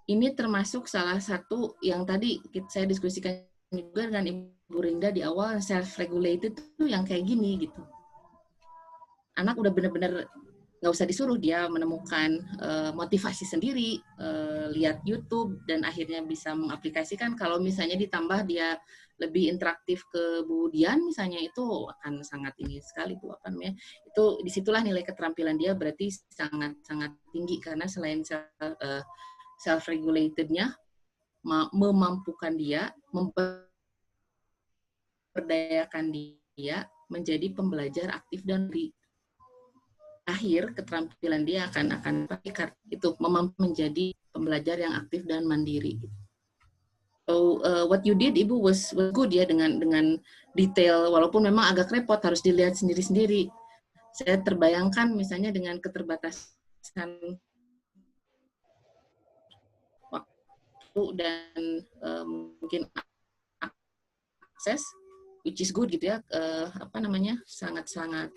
Ini termasuk salah satu yang tadi saya diskusikan juga dengan Ibu Rinda di awal, self-regulated itu yang kayak gini gitu. Anak udah benar-benar nggak usah disuruh, dia menemukan motivasi sendiri, lihat YouTube, dan akhirnya bisa mengaplikasikan. Kalau misalnya ditambah dia lebih interaktif ke Bu Dian misalnya, itu akan sangat ini sekali Bu, apa namanya, itu disitulah nilai keterampilan dia berarti sangat sangat tinggi, karena selain self regulatednya memampukan dia, memperdayakan dia menjadi pembelajar aktif dan akhir keterampilan dia akan itu memampu menjadi pembelajar yang aktif dan mandiri. So what you did Ibu was good ya, dengan detail, walaupun memang agak repot harus dilihat sendiri-sendiri. Saya terbayangkan misalnya dengan keterbatasan waktu dan mungkin akses, which is good gitu ya, sangat-sangat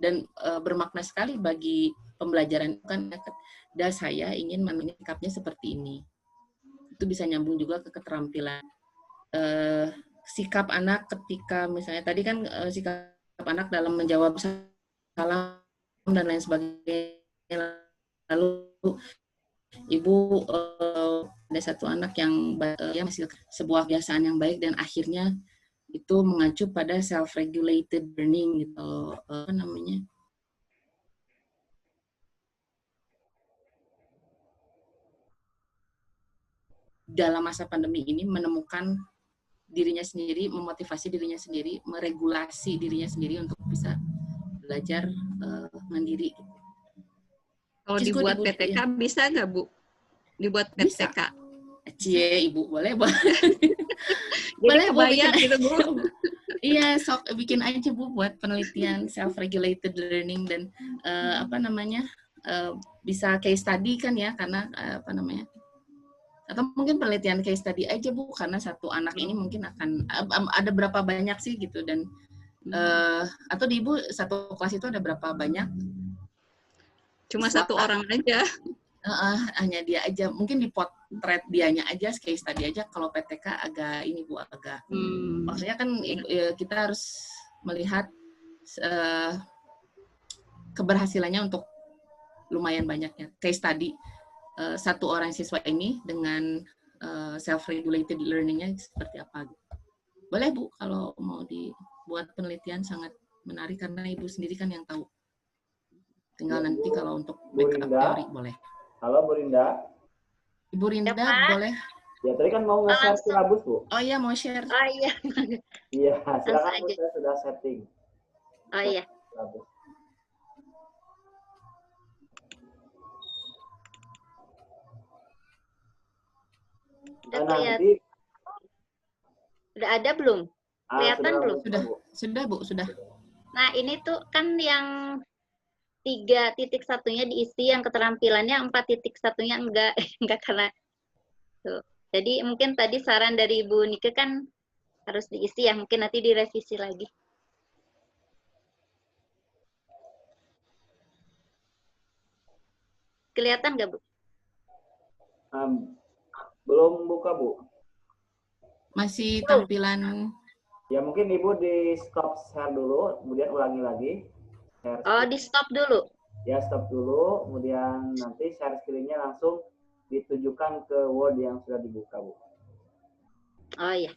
dan bermakna sekali bagi pembelajaran, kan, dan saya ingin menyikapnya seperti ini. Itu bisa nyambung juga ke keterampilan sikap anak ketika misalnya tadi kan sikap anak dalam menjawab salam dan lain sebagainya. Lalu Ibu ada satu anak yang masih sebuah kebiasaan yang baik dan akhirnya itu mengacu pada self-regulated learning gitu, apa namanya? Dalam masa pandemi ini menemukan dirinya sendiri, memotivasi dirinya sendiri, meregulasi dirinya sendiri untuk bisa belajar mandiri. Kalau dibuat Ibu, PTK ya. Bisa nggak Bu? Dibuat PTK? Bisa. Cie, Ibu, boleh. Boleh kebayang gitu Bu. Iya, sok bikin aja Bu buat penelitian self-regulated learning dan bisa case study kan ya, karena atau mungkin penelitian case study aja Bu, karena satu anak ini mungkin akan ada berapa banyak sih gitu, dan atau di Ibu satu kelas itu ada berapa banyak? Cuma satu orang aja. Hanya dia aja, mungkin dipotret dianya aja, case study aja. Kalau PTK agak ini Bu, agak maksudnya kan kita harus melihat keberhasilannya untuk lumayan banyaknya case study satu orang siswa ini dengan self-regulated learning-nya seperti apa. Boleh Bu, kalau mau dibuat penelitian sangat menarik, karena Ibu sendiri kan yang tahu. Tinggal nanti kalau untuk backup teori boleh. Halo Bu Rinda. Ibu Rinda ya, boleh. Ya tadi kan mau nge-share silabus Bu. Oh iya, mau share. Oh iya. Iya, silakan Bu, saya sudah setting. Oh iya. Silabus. Udah kelihatan. Udah ada belum? Kelihatan belum? Sudah Bu, sudah. Nah ini tuh kan yang 3.1-nya diisi, yang keterampilannya 4.1-nya enggak karena tuh. Jadi mungkin tadi saran dari Bu Nike kan harus diisi ya, mungkin nanti direvisi lagi. Kelihatan nggak Bu? Belum buka Bu. Masih tampilan. Ya mungkin Ibu di stop share dulu, kemudian ulangi lagi. Share Oh, di stop dulu. Ya, stop dulu, kemudian nanti share screen-nya langsung ditujukan ke Word yang sudah dibuka, Bu. Oh iya.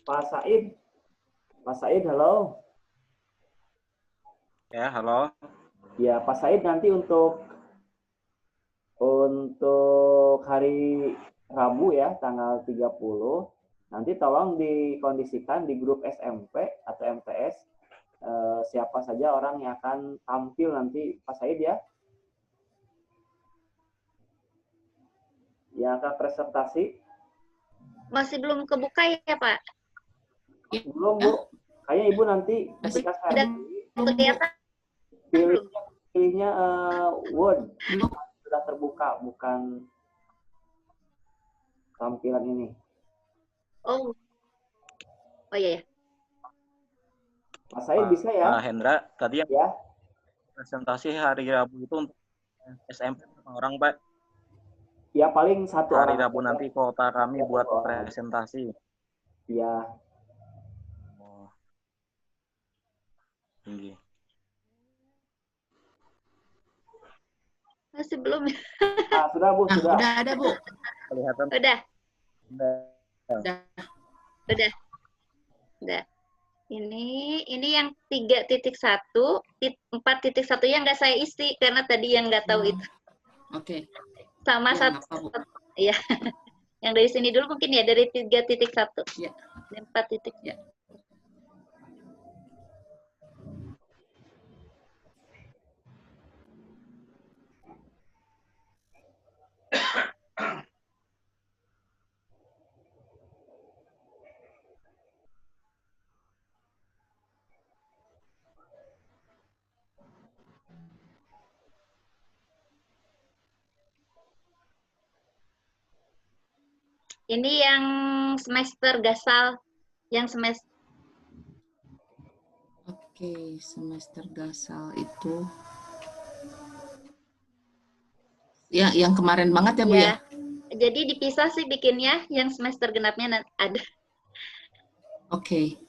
Pak Said, halo. Ya, halo. Ya, Pak Said, nanti untuk hari Rabu ya, tanggal 30, nanti tolong dikondisikan di grup SMP atau MTS siapa saja orang yang akan tampil nanti, Pak Said ya. Yang akan presentasi. Masih belum kebuka ya, Pak? Belum, Bu. Kayaknya Ibu nanti ketika saya pilihnya Word. Sudah terbuka, bukan tampilan ini. Oh iya ya. Pak Said bisa ya? Pak Hendra, tadi yang ya? Presentasi hari Rabu itu untuk SMP orang, Pak. Ya paling satu Hari orang. Rabu nanti kuota kami buat presentasi. Ya. Oh, tinggi. Masih belum ya? Sudah Bu, Nah, sudah. udah ada, Bu. Kelihatan. Udah. Udah. Udah. Ini yang 3.1, 4.1 yang nggak saya isi karena tadi yang nggak tahu itu. Oke. Sama Ya, satu. nggak apa, Bu. Iya. Yang dari sini dulu mungkin ya, dari 3.1. Ya. 4 titik. Ya. Ini yang semester gasal, yang semester Oke, semester gasal itu ya yang kemarin banget ya, Bu ya? Jadi dipisah sih bikinnya, yang semester genapnya ada. Oke.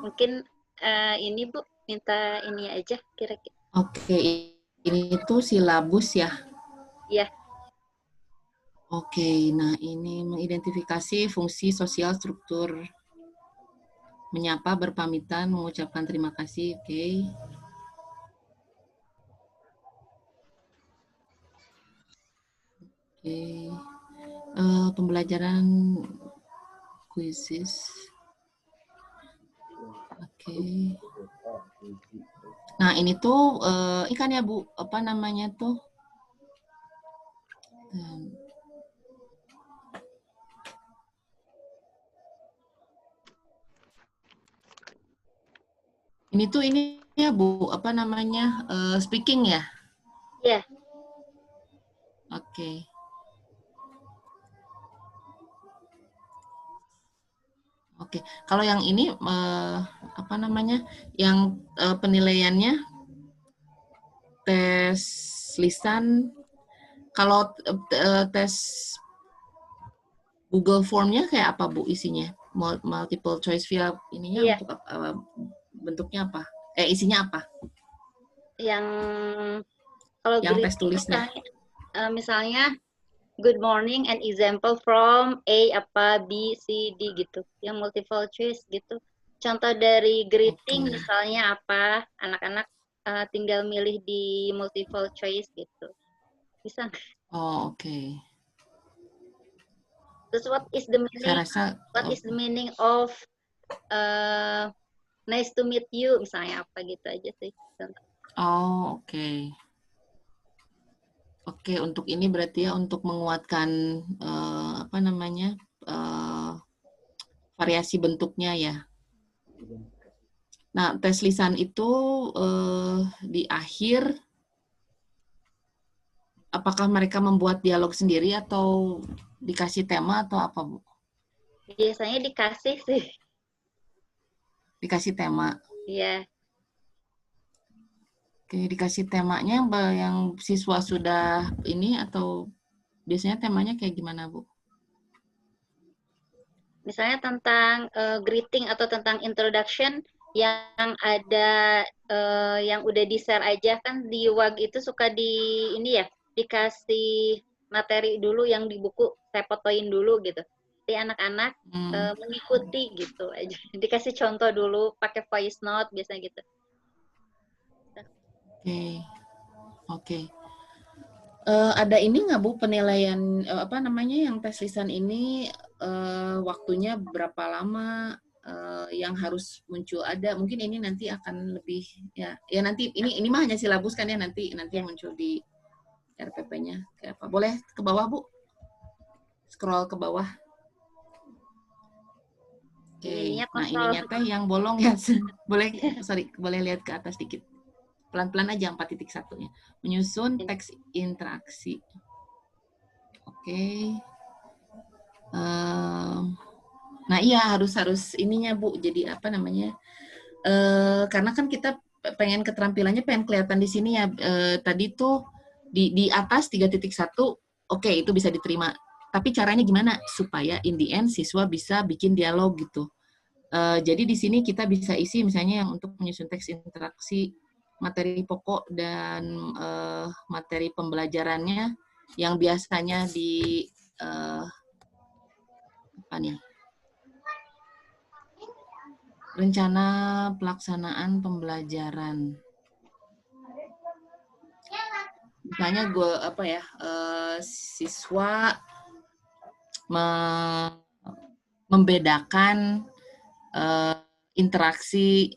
Mungkin ini Bu minta ini aja kira-kira. Oke, ini tuh silabus ya? Iya. Oke, nah ini mengidentifikasi fungsi sosial struktur. Menyapa, berpamitan, mengucapkan terima kasih, oke. Oke, pembelajaran kuisis. Oke. Nah ini tuh ikan ya Bu, apa namanya tuh? Ini tuh ini ya Bu, apa namanya? Speaking ya? Iya. Oke. Oke, kalau yang ini apa namanya? Yang penilaiannya tes lisan. Kalau tes Google Form-nya kayak apa Bu isinya? Multiple choice via ininya Iya. untuk bentuknya apa? Isinya apa? Yang kalau yang tes tulisnya. Misalnya good morning and example from A apa B C D gitu. Yang multiple choice gitu. Contoh dari greeting misalnya apa? Anak-anak tinggal milih di multiple choice gitu. Bisa. Oh, oke. Terus what is the meaning? Saya rasa, what is the meaning of nice to meet you misalnya apa gitu aja sih. Oh, oke. Oke, untuk ini berarti ya untuk menguatkan apa namanya? Variasi bentuknya ya. Nah, tes lisan itu di akhir apakah mereka membuat dialog sendiri atau dikasih tema atau apa, Bu? Biasanya dikasih sih. Dikasih tema. Iya. Oke, dikasih temanya yang siswa sudah ini atau biasanya temanya kayak gimana, Bu? Misalnya tentang greeting atau tentang introduction yang ada yang udah di-share aja kan di WAG itu suka di ini ya, dikasih materi dulu yang di buku saya fotoin dulu gitu. Jadi anak-anak mengikuti gitu aja. Dikasih contoh dulu pakai voice note biasanya gitu. Oke. Ada ini nggak Bu penilaian apa namanya yang tes lisan ini waktunya berapa lama yang harus muncul ada? Mungkin ini nanti akan lebih ya nanti ini mah hanya silabus kan ya nanti muncul di RPP-nya kayak apa? Boleh ke bawah Bu? Scroll ke bawah. Oke. Nah ininya teh yang bolong ya. boleh lihat ke atas dikit. Pelan-pelan aja 4.1-nya. Menyusun teks interaksi. Oke. Nah iya harus ininya Bu. Jadi apa namanya? Karena kan kita pengen keterampilannya pengen kelihatan di sini ya. Tadi tuh di atas 3.1 oke, itu bisa diterima. Tapi caranya gimana supaya in the end siswa bisa bikin dialog gitu. Jadi di sini kita bisa isi misalnya yang untuk menyusun teks interaksi, materi pokok dan materi pembelajarannya yang biasanya di apa nih? Rencana pelaksanaan pembelajaran. Misalnya siswa membedakan interaksi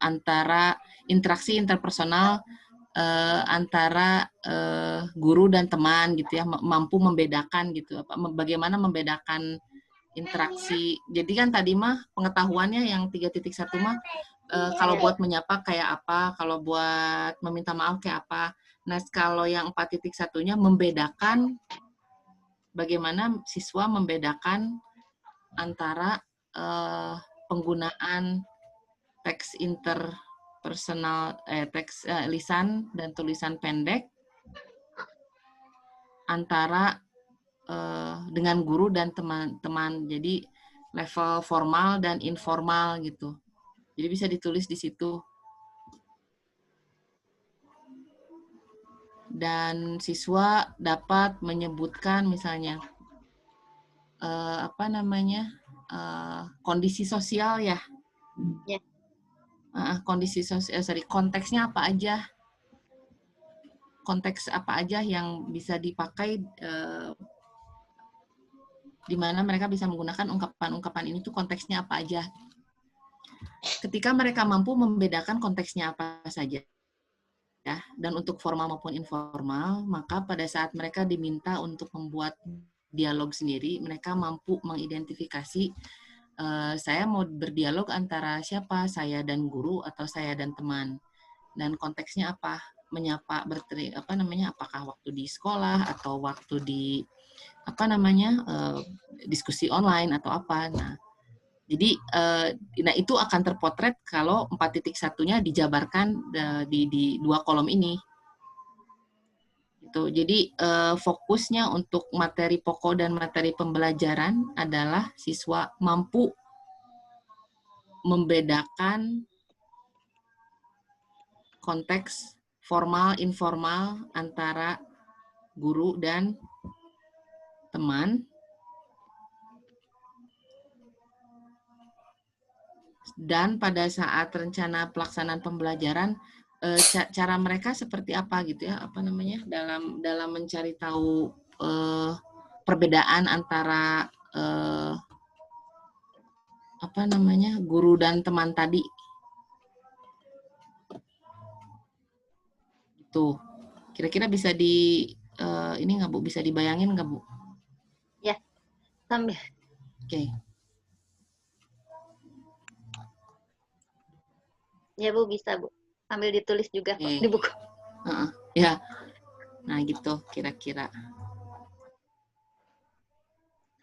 antara interaksi interpersonal antara guru dan teman gitu ya, mampu membedakan gitu, bagaimana membedakan interaksi. Jadi kan tadi mah pengetahuannya yang 3.1 mah kalau buat menyapa kayak apa, kalau buat meminta maaf kayak apa. Nah, kalau yang 4.1-nya membedakan, bagaimana siswa membedakan antara penggunaan teks interpersonal, teks lisan dan tulisan pendek antara dengan guru dan teman-teman. Jadi level formal dan informal gitu. Jadi bisa ditulis di situ. Dan siswa dapat menyebutkan misalnya kondisi sosial ya. Ya. Kondisi sosial, konteksnya apa aja? Konteks apa aja yang bisa dipakai di mana mereka bisa menggunakan ungkapan-ungkapan ini tuh konteksnya apa aja. Ketika mereka mampu membedakan konteksnya apa saja, ya, dan untuk formal maupun informal, maka pada saat mereka diminta untuk membuat dialog sendiri, mereka mampu mengidentifikasi saya mau berdialog antara siapa, saya dan guru atau saya dan teman, dan konteksnya apa, menyapa, apakah waktu di sekolah atau waktu di diskusi online atau apa. Nah, jadi itu akan terpotret kalau 4.1-nya dijabarkan di 2 kolom ini. Gitu. Jadi fokusnya untuk materi pokok dan materi pembelajaran adalah siswa mampu membedakan konteks formal informal antara guru dan teman. Dan pada saat rencana pelaksanaan pembelajaran, cara mereka seperti apa gitu ya, dalam mencari tahu perbedaan antara guru dan teman tadi. Tuh, kira-kira bisa ini nggak Bu? Bisa dibayangin nggak Bu? Ya, sambil. Oke. Ya Bu, bisa Bu. Sambil ditulis juga kok di buku. Ya, nah gitu kira-kira.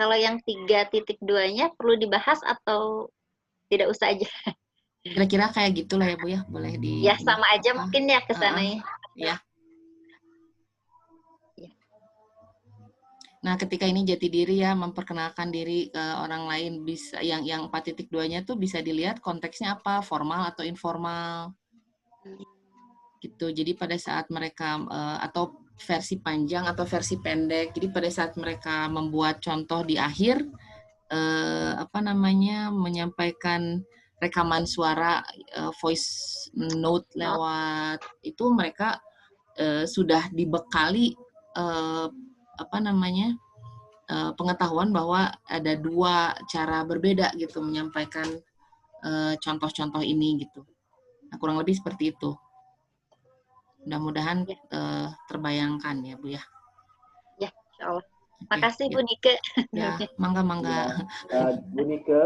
Kalau yang 3.2-nya perlu dibahas atau tidak usah aja? Kira-kira kayak gitulah ya Bu ya, boleh di. Ya sama aja mungkin ya ke sana ya. Nah, ketika ini jati diri ya, memperkenalkan diri ke orang lain, bisa yang 4.2-nya tuh bisa dilihat konteksnya apa, formal atau informal. Gitu. Jadi pada saat mereka atau versi panjang atau versi pendek. Jadi pada saat mereka membuat contoh di akhir menyampaikan rekaman suara voice note lewat itu mereka sudah dibekali pengetahuan bahwa ada 2 cara berbeda gitu menyampaikan contoh-contoh ini gitu. Nah, kurang lebih seperti itu. Mudah-mudahan terbayangkan ya Bu ya. Ya, insya Allah. Makasih Bu Nike. Ya, mangga. Bu Nike.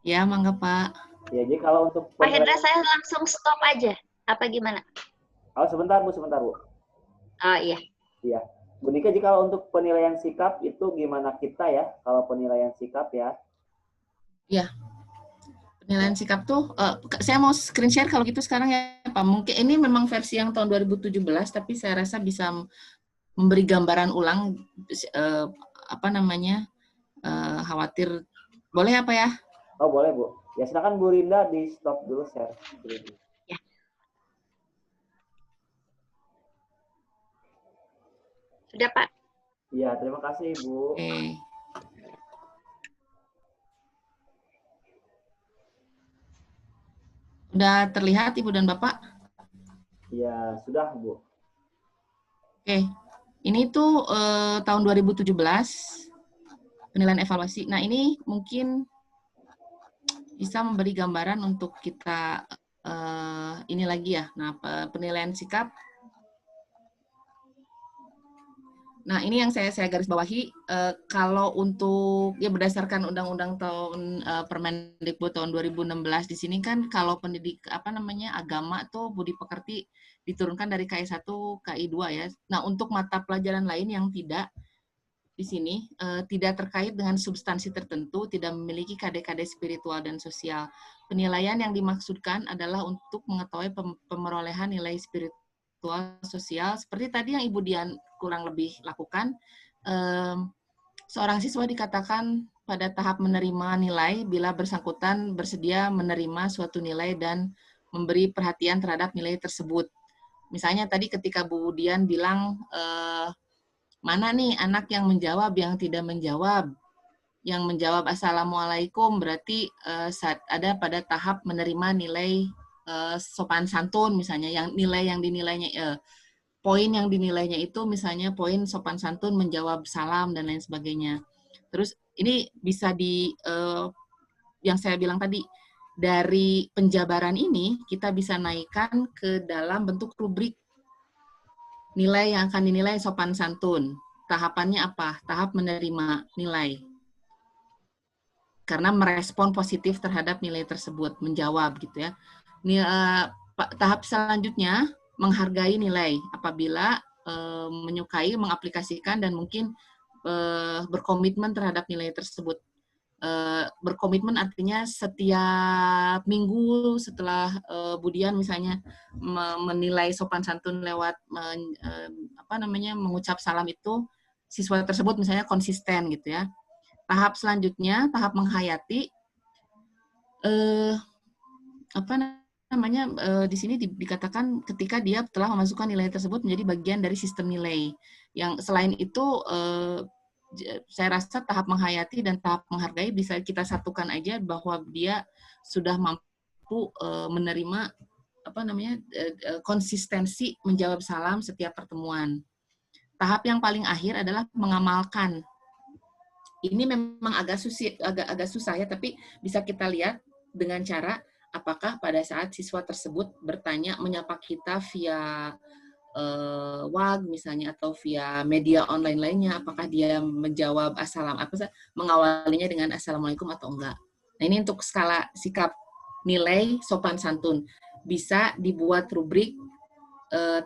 Ya, mangga Pak. Ya, jadi kalau untuk Pak Hendra saya langsung stop aja. Apa gimana? Oh, sebentar Bu. Oh iya. Iya. Bu Nike, jadi kalau untuk penilaian sikap itu gimana kita ya? Kalau penilaian sikap ya? Ya. Penilaian sikap tuh, saya mau screen share kalau gitu sekarang ya Pak. Mungkin ini memang versi yang tahun 2017, tapi saya rasa bisa memberi gambaran ulang, apa namanya, khawatir. Boleh apa ya? Oh boleh Bu. Ya silakan Bu Rinda di stop dulu share. Ya. Sudah Pak. Iya, terima kasih Bu. Oke. Udah terlihat Ibu dan Bapak? Iya, sudah Bu. Oke. Ini tuh tahun 2017 penilaian evaluasi. Nah, ini mungkin bisa memberi gambaran untuk kita ini lagi ya. Nah, penilaian sikap. Nah, ini yang saya garis bawahi, kalau untuk ya berdasarkan undang-undang tahun Permendikbud tahun 2016 di sini kan kalau pendidik agama tuh budi pekerti diturunkan dari KI 1 KI 2 ya. Nah, untuk mata pelajaran lain yang tidak di sini tidak terkait dengan substansi tertentu, tidak memiliki KD-KD spiritual dan sosial. Penilaian yang dimaksudkan adalah untuk mengetahui pemerolehan nilai spiritual sosial seperti tadi yang Ibu Dian kurang lebih lakukan. Seorang siswa dikatakan pada tahap menerima nilai bila bersangkutan bersedia menerima suatu nilai dan memberi perhatian terhadap nilai tersebut. Misalnya tadi ketika Bu Dian bilang mana nih anak yang menjawab, yang tidak menjawab. Yang menjawab Assalamualaikum berarti saat ada pada tahap menerima nilai sopan santun misalnya, yang nilai yang dinilainya, poin yang dinilainya itu misalnya poin sopan santun, menjawab salam, dan lain sebagainya. Terus ini bisa yang saya bilang tadi, dari penjabaran ini kita bisa naikkan ke dalam bentuk rubrik nilai yang akan dinilai sopan santun. Tahapannya apa? Tahap menerima nilai. Karena merespon positif terhadap nilai tersebut, menjawab gitu ya. Tahap selanjutnya, menghargai nilai apabila menyukai, mengaplikasikan, dan mungkin berkomitmen terhadap nilai tersebut. Berkomitmen artinya setiap minggu setelah Bu Dian misalnya menilai sopan santun lewat mengucap salam itu, siswa tersebut misalnya konsisten gitu ya. Tahap selanjutnya, tahap menghayati, di sini dikatakan ketika dia telah memasukkan nilai tersebut menjadi bagian dari sistem nilai. Yang selain itu, saya rasa tahap menghayati dan tahap menghargai bisa kita satukan aja bahwa dia sudah mampu menerima konsistensi menjawab salam setiap pertemuan. Tahap yang paling akhir adalah mengamalkan. Ini memang agak susah ya, tapi bisa kita lihat dengan cara apakah pada saat siswa tersebut bertanya, menyapa kita via WAG misalnya atau via media online lainnya, apakah dia menjawab mengawalinya dengan Assalamualaikum atau enggak. Nah, ini untuk skala sikap nilai sopan santun. Bisa dibuat rubrik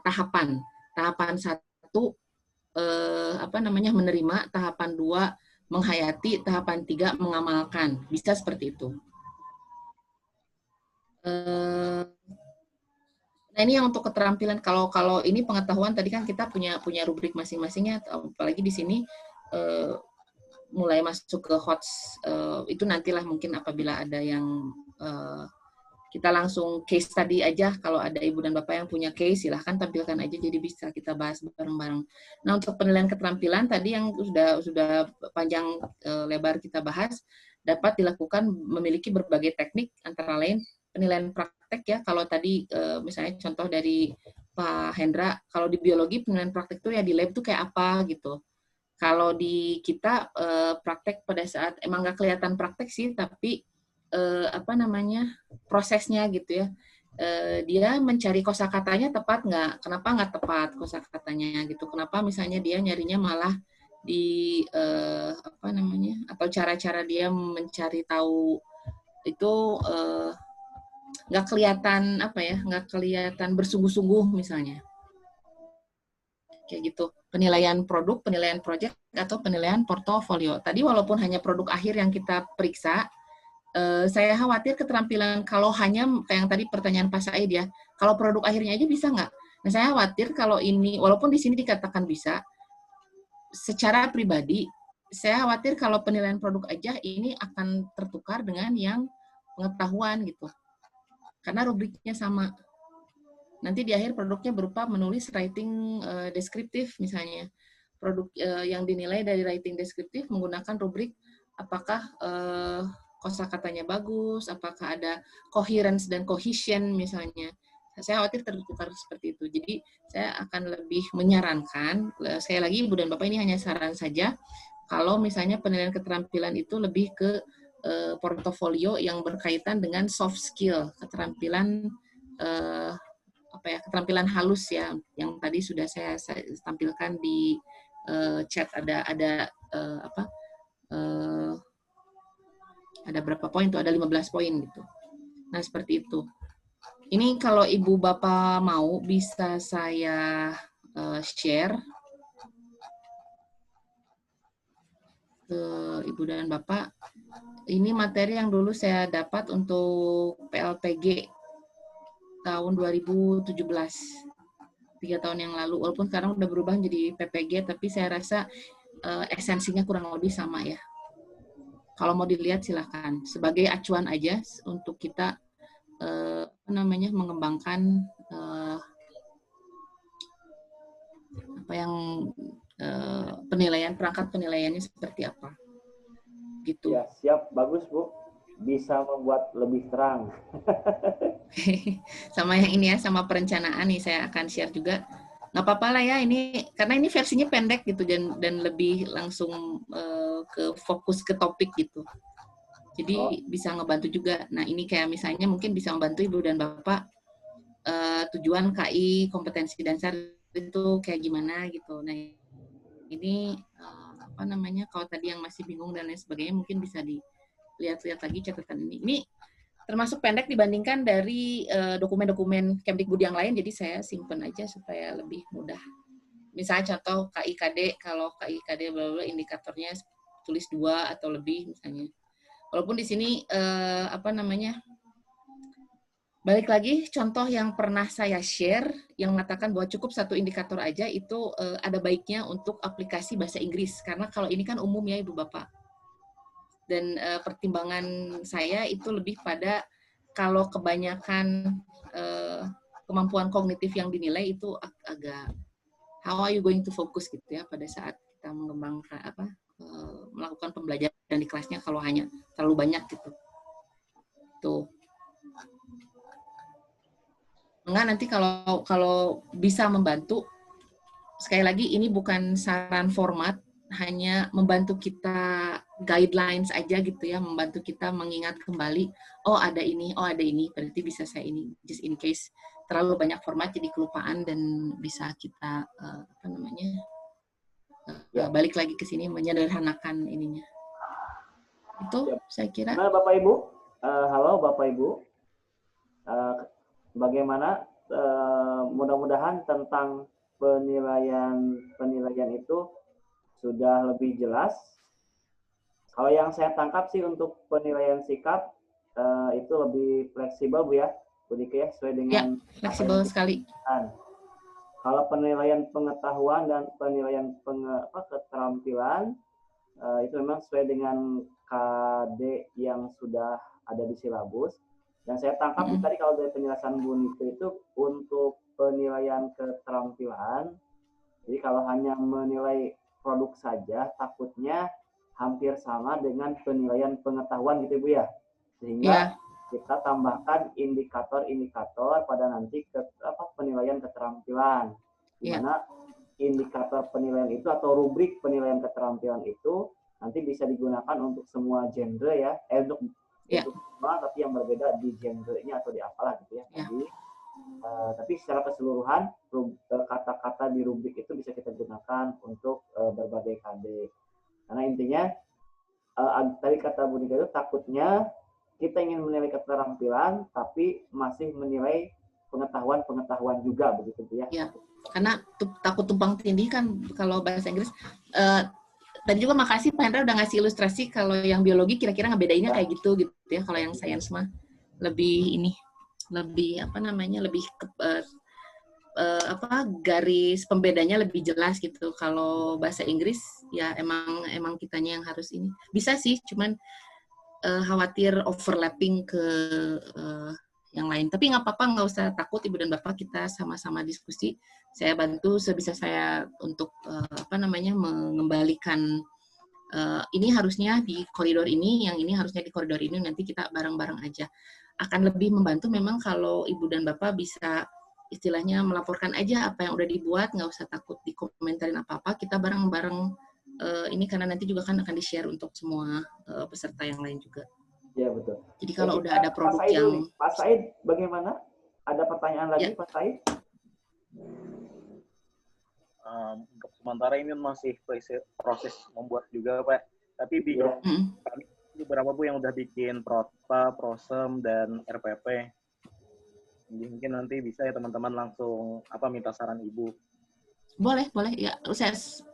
tahapan. Tahapan 1 menerima, tahapan 2 menghayati, tahapan 3 mengamalkan. Bisa seperti itu. Nah, ini yang untuk keterampilan. Kalau ini pengetahuan tadi kan kita punya rubrik masing-masingnya, apalagi di sini mulai masuk ke HOTS, itu nantilah mungkin apabila ada yang kita langsung case tadi aja. Kalau ada Ibu dan Bapak yang punya case, silahkan tampilkan aja, jadi bisa kita bahas bareng-bareng. Nah, untuk penilaian keterampilan tadi yang sudah panjang lebar kita bahas, dapat dilakukan memiliki berbagai teknik, antara lain penilaian praktek ya. Kalau tadi misalnya contoh dari Pak Hendra, kalau di biologi penilaian praktek itu ya di lab itu kayak apa gitu. Kalau di kita praktek pada saat emang nggak kelihatan praktek sih, tapi prosesnya gitu ya. Dia mencari kosakatanya tepat nggak? Kenapa nggak tepat kosakatanya gitu? Kenapa misalnya dia nyarinya malah di atau cara-cara dia mencari tahu itu nggak kelihatan nggak kelihatan bersungguh-sungguh misalnya. Kayak gitu. Penilaian produk, penilaian proyek, atau penilaian portofolio. Tadi walaupun hanya produk akhir yang kita periksa, Saya khawatir keterampilan kalau hanya kayak yang tadi pertanyaan Pak Said ya, kalau produk akhirnya aja bisa nggak? Nah, saya khawatir kalau ini, walaupun di sini dikatakan bisa, secara pribadi, saya khawatir kalau penilaian produk aja ini akan tertukar dengan yang pengetahuan gitu. Karena rubriknya sama. Nanti di akhir produknya berupa menulis writing deskriptif misalnya. Produk yang dinilai dari writing deskriptif menggunakan rubrik apakah kosakatanya bagus, apakah ada coherence dan cohesion misalnya. Saya khawatir tertukar seperti itu. Jadi saya akan lebih menyarankan, sekali lagi Ibu dan Bapak ini hanya saran saja, kalau misalnya penilaian keterampilan itu lebih ke portofolio yang berkaitan dengan soft skill, keterampilan keterampilan halus ya, yang tadi sudah saya tampilkan di chat, ada berapa poin tuh, ada 15 poin gitu. Nah, seperti itu. Ini kalau Ibu Bapak mau bisa saya share ke Ibu dan Bapak. Ini materi yang dulu saya dapat untuk PLPG tahun 2017. 3 tahun yang lalu, walaupun sekarang udah berubah jadi PPG, tapi saya rasa esensinya kurang lebih sama ya. Kalau mau dilihat silahkan, sebagai acuan aja untuk kita mengembangkan penilaian, perangkat penilaiannya seperti apa. Gitu. Ya, siap, bagus Bu. Bisa membuat lebih terang. Sama yang ini ya, sama perencanaan nih saya akan share juga. Nggak apa-apa lah ya, ini karena ini versinya pendek gitu dan lebih langsung ke fokus ke topik gitu. Jadi bisa ngebantu juga. Nah, ini kayak misalnya mungkin bisa membantu Ibu dan Bapak tujuan KI kompetensi dasar itu kayak gimana gitu. Nah, ini kalau tadi yang masih bingung dan lain sebagainya mungkin bisa dilihat-lihat lagi catatan ini. Ini termasuk pendek dibandingkan dari dokumen-dokumen Kemdikbud yang lain, jadi saya simpen aja supaya lebih mudah. Misalnya contoh KIKD, kalau KIKD indikatornya tulis 2 atau lebih misalnya. Walaupun di sini balik lagi contoh yang pernah saya share yang mengatakan bahwa cukup 1 indikator aja itu ada baiknya untuk aplikasi bahasa Inggris, karena kalau ini kan umum ya Ibu Bapak. Dan pertimbangan saya itu lebih pada kalau kebanyakan kemampuan kognitif yang dinilai itu agak how are you going to focus gitu ya pada saat kita mengembangkan melakukan pembelajaran di kelasnya kalau hanya terlalu banyak gitu. Tuh. Enggak, nanti kalau bisa membantu, sekali lagi ini bukan saran format, hanya membantu kita guidelines aja gitu ya, membantu kita mengingat kembali, oh ada ini, berarti bisa saya ini, just in case terlalu banyak format jadi kelupaan dan bisa kita balik lagi ke sini menyederhanakan ininya. Itu saya kira. Halo Bapak Ibu, halo Bapak Ibu. Bagaimana mudah-mudahan tentang penilaian itu sudah lebih jelas. Kalau yang saya tangkap sih untuk penilaian sikap itu lebih fleksibel Bu ya, Bu Dike ya, sesuai dengan fleksibel sekali. Kalau penilaian pengetahuan dan penilaian keterampilan itu memang sesuai dengan KD yang sudah ada di silabus. Dan saya tangkap tadi kalau dari penjelasan Bu Nike itu untuk penilaian keterampilan, jadi kalau hanya menilai produk saja takutnya hampir sama dengan penilaian pengetahuan gitu Bu ya. Sehingga kita tambahkan indikator-indikator pada nanti penilaian keterampilan. Di mana indikator penilaian itu atau rubrik penilaian keterampilan itu nanti bisa digunakan untuk semua genre ya, untuk semua, tapi yang berbeda di genre-nya atau di apalah gitu ya. Jadi, tapi secara keseluruhan kata-kata di rubrik itu bisa kita gunakan untuk berbagai KD. Karena intinya tadi kata Bu Nika itu takutnya kita ingin menilai keterampilan tapi masih menilai pengetahuan juga begitu ya. Ya, karena takut tumpang tindih kan kalau bahasa Inggris. Tadi juga makasih Pak Hendra udah ngasih ilustrasi kalau yang biologi kira-kira ngebedainnya kayak gitu ya. Kalau yang sains mah lebih apa namanya, lebih garis pembedanya lebih jelas gitu. Kalau bahasa Inggris ya emang kitanya yang harus ini. Bisa sih, cuman khawatir overlapping ke yang lain. Tapi nggak apa-apa, nggak usah takut Ibu dan Bapak, kita sama-sama diskusi. Saya bantu sebisa saya untuk mengembalikan ini harusnya di koridor ini, yang ini harusnya di koridor ini, nanti kita bareng-bareng aja. Akan lebih membantu memang kalau Ibu dan Bapak bisa istilahnya melaporkan aja apa yang udah dibuat, nggak usah takut dikomentarin apa-apa, kita bareng-bareng ini karena nanti juga kan akan di-share untuk semua peserta yang lain juga. Ya, betul. Jadi kalau udah ada produk yang... Pak Said, bagaimana? Ada pertanyaan lagi, ya. Pak Said? Untuk sementara ini masih proses membuat juga, Pak. Tapi di grup beberapa Bu yang udah bikin Protpa, Prosem, dan RPP. Jadi mungkin nanti bisa ya teman-teman langsung minta saran Ibu. Boleh. Ya,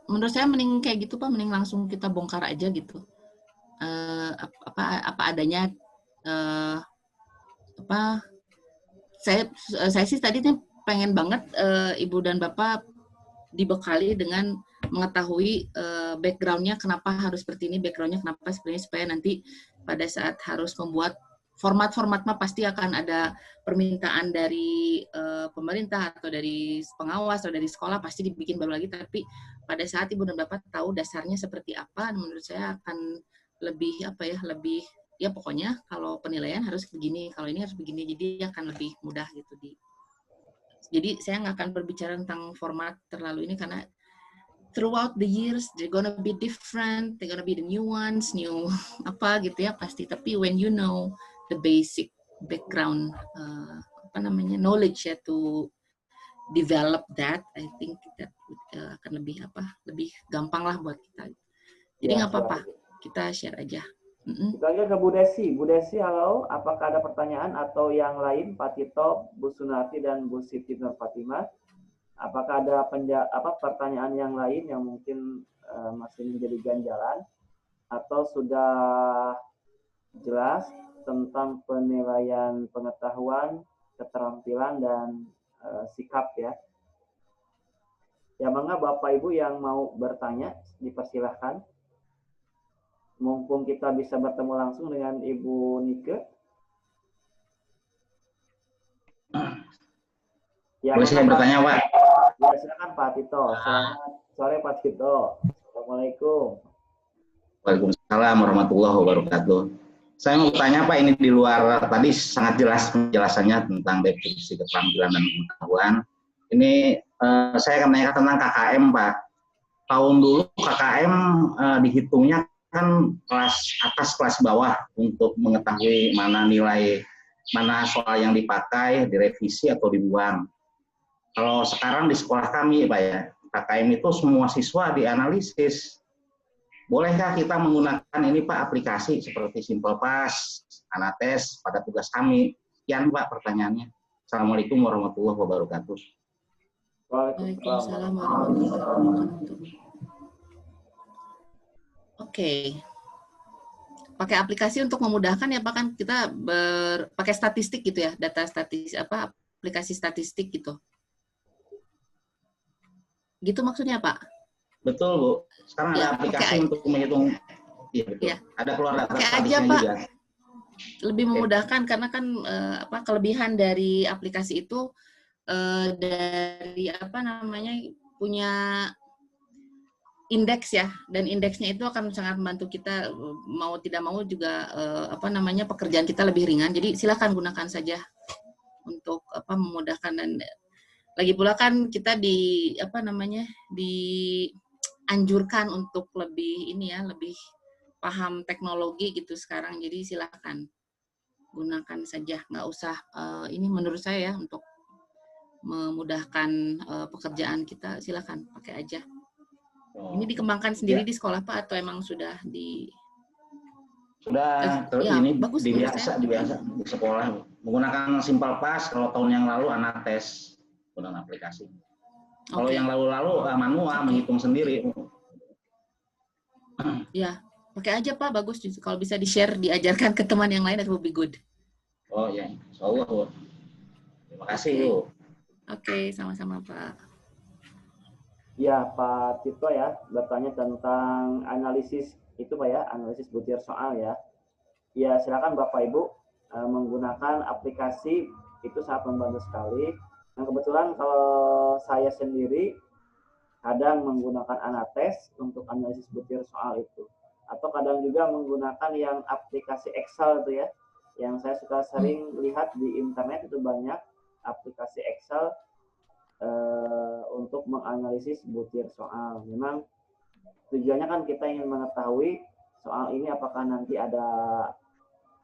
menurut saya mending kayak gitu, Pak. Mending langsung kita bongkar aja gitu. Apa adanya. Saya sih tadi pengen banget Ibu dan Bapak dibekali dengan mengetahui background-nya kenapa harus seperti ini, background-nya kenapa seperti ini, supaya nanti pada saat harus membuat format mah pasti akan ada permintaan dari pemerintah atau dari pengawas atau dari sekolah, pasti dibikin baru lagi. Tapi pada saat Ibu dan Bapak tahu dasarnya seperti apa, menurut saya akan lebih ya pokoknya kalau penilaian harus begini, kalau ini harus begini, jadi akan lebih mudah gitu. Jadi saya nggak akan berbicara tentang format terlalu ini karena throughout the years they're gonna be different, they're gonna be the new ones, new apa gitu ya pasti. Tapi when you know the basic background knowledge ya to develop that, I think that akan lebih gampang lah buat kita. Jadi nggak apa-apa, kita share aja. Kita lihat ke Bu Desi. Bu Desi, halo. Apakah ada pertanyaan atau yang lain, Pak Tito, Bu Sunarti, dan Bu Siti Nur Fatimah? Apakah ada pertanyaan yang lain yang mungkin masih menjadi ganjalan? Atau sudah jelas tentang penilaian pengetahuan, keterampilan, dan sikap ya? Ya, mangga Bapak Ibu yang mau bertanya, dipersilahkan. Mumpung kita bisa bertemu langsung dengan Ibu Nike. Ya, boleh saya bertanya, Pak? Ya, silakan Pak Tito. Selamat sore Pak Tito. Assalamualaikum. Waalaikumsalam warahmatullahi wabarakatuh. Saya mau bertanya, Pak, ini di luar tadi sangat jelas penjelasannya tentang definisi keterampilan dan pengetahuan. Ini saya akan menanyakan tentang KKM, Pak. Tahun dulu KKM dihitungnya kan kelas atas kelas bawah untuk mengetahui mana nilai, mana soal yang dipakai, direvisi atau dibuang. Kalau sekarang di sekolah kami Pak ya, KKM itu semua siswa dianalisis. Bolehkah kita menggunakan ini Pak aplikasi seperti SimplePass, Anates pada tugas kami? Sekian Pak pertanyaannya. Assalamualaikum warahmatullahi wabarakatuh. Waalaikumsalam warahmatullahi wabarakatuh. Oke. Pakai aplikasi untuk memudahkan ya Pak, kan kita pakai statistik gitu ya, data statistik aplikasi statistik gitu. Gitu maksudnya Pak? Betul Bu. Sekarang ya, ada aplikasi untuk menghitung. Iya betul. Ya. Ada keluar data statistiknya Pak. Juga. Lebih Oke. Memudahkan karena kan kelebihan dari aplikasi itu dari punya indeks ya, dan indeksnya itu akan sangat membantu kita mau tidak mau juga pekerjaan kita lebih ringan. Jadi silakan gunakan saja untuk memudahkan, dan lagi pula kan kita dianjurkan untuk lebih lebih paham teknologi gitu sekarang. Jadi silakan gunakan saja, nggak usah menurut saya ya, untuk memudahkan pekerjaan kita, silakan pakai aja. Ini dikembangkan sendiri di sekolah Pak atau emang sudah di? Sudah, ini bagus, di sekolah menggunakan SimplePass. Kalau tahun yang lalu Anates menggunakan aplikasi. Kalau yang lalu-lalu manual menghitung sendiri. Ya, pakai aja Pak, bagus. Kalau bisa di-share, diajarkan ke teman yang lain, that will be good. Oh ya, insyaallah Bu. Terima kasih Oke. Bu. Oke, sama-sama Pak. Ya, Pak Tito ya, bertanya tentang analisis itu Pak ya, analisis butir soal ya. Ya, silakan Bapak Ibu menggunakan aplikasi, itu sangat membantu sekali. Nah, kebetulan kalau saya sendiri kadang menggunakan Anates untuk analisis butir soal itu. Atau kadang juga menggunakan yang aplikasi Excel itu ya, yang saya suka sering lihat di internet itu banyak aplikasi Excel untuk menganalisis butir soal. Memang tujuannya kan kita ingin mengetahui soal ini apakah nanti ada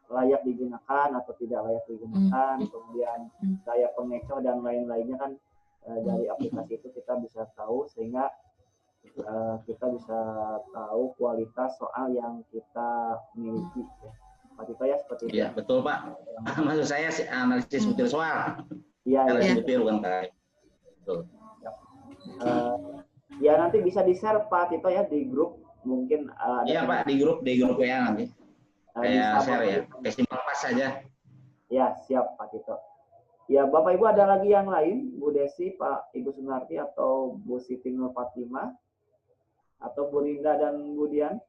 layak digunakan atau tidak layak digunakan, kemudian daya pengecoh dan lain-lainnya kan dari aplikasi itu kita bisa tahu, sehingga kita bisa tahu kualitas soal yang kita miliki. Pak Tito ya, seperti itu. Iya, betul Pak. Maksud saya analisis butir soal. Iya, Analisis ya. butir bukan kayak. Betul. Ya nanti bisa di-share Pak Tito ya di grup, mungkin ada. Iya Pak, di grup ya nanti. Saya share ya, simpan pas saja. Ya, siap Pak Tito. Ya, Bapak Ibu ada lagi yang lain, Bu Desi, Pak Ibu Sunarti, atau Bu Siti Nur Fatimah, atau Bu Rinda dan Bu Dian?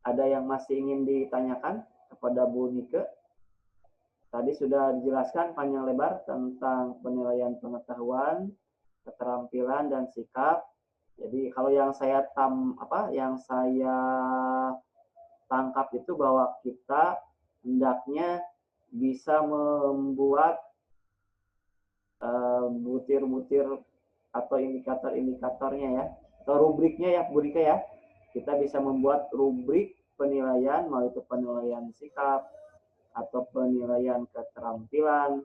Ada yang masih ingin ditanyakan kepada Bu Nike? Tadi sudah dijelaskan panjang lebar tentang penilaian pengetahuan, keterampilan dan sikap. Jadi kalau yang saya tangkap itu bahwa kita hendaknya bisa membuat butir-butir atau indikator-indikatornya ya, atau rubriknya ya, Bu Rika ya. Kita bisa membuat rubrik penilaian, mau itu penilaian sikap atau penilaian keterampilan,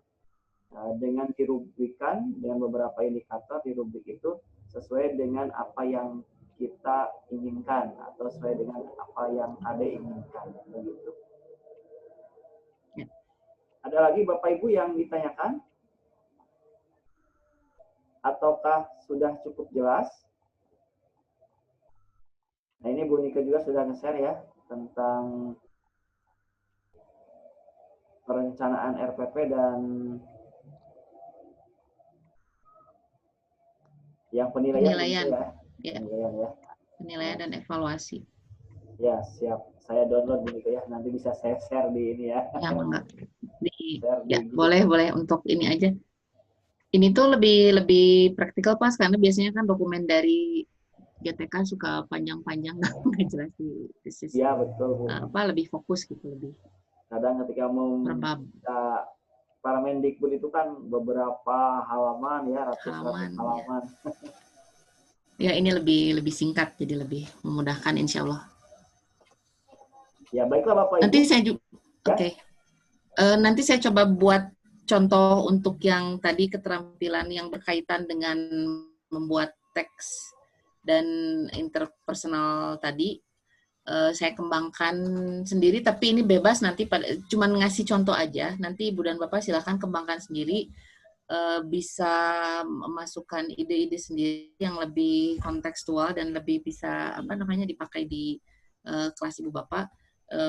dengan dirubrikan dengan beberapa indikator di rubrik itu sesuai dengan apa yang kita inginkan atau sesuai dengan apa yang ada inginkan, begitu. Ada lagi Bapak Ibu yang ditanyakan? Ataukah sudah cukup jelas? Nah, ini Bu Nika juga sudah nge-share ya tentang perencanaan RPP dan yang penilaian. Penilaian dan evaluasi. Ya, siap. Saya download Bu Nika ya. Nanti bisa saya share di ini ya. Ya, enggak. Boleh untuk ini aja. Ini tuh lebih praktikal Pas, karena biasanya kan dokumen dari GTK suka panjang-panjang nggak jelas di Iya, betul Bu. Lebih fokus gitu, lebih. Kadang ketika membaca Permendikbud itu kan beberapa halaman ya, ratus-ratus halaman. Ya, ini lebih singkat, jadi lebih memudahkan insya Allah. Ya, baiklah Bapak Ibu. Nanti saya juga, oke. Nanti saya coba buat contoh untuk yang tadi keterampilan yang berkaitan dengan membuat teks dan interpersonal tadi. Saya kembangkan sendiri, tapi ini bebas nanti, cuman ngasih contoh aja. Nanti Ibu dan Bapak silakan kembangkan sendiri, bisa memasukkan ide-ide sendiri yang lebih kontekstual dan lebih bisa dipakai di kelas Ibu Bapak.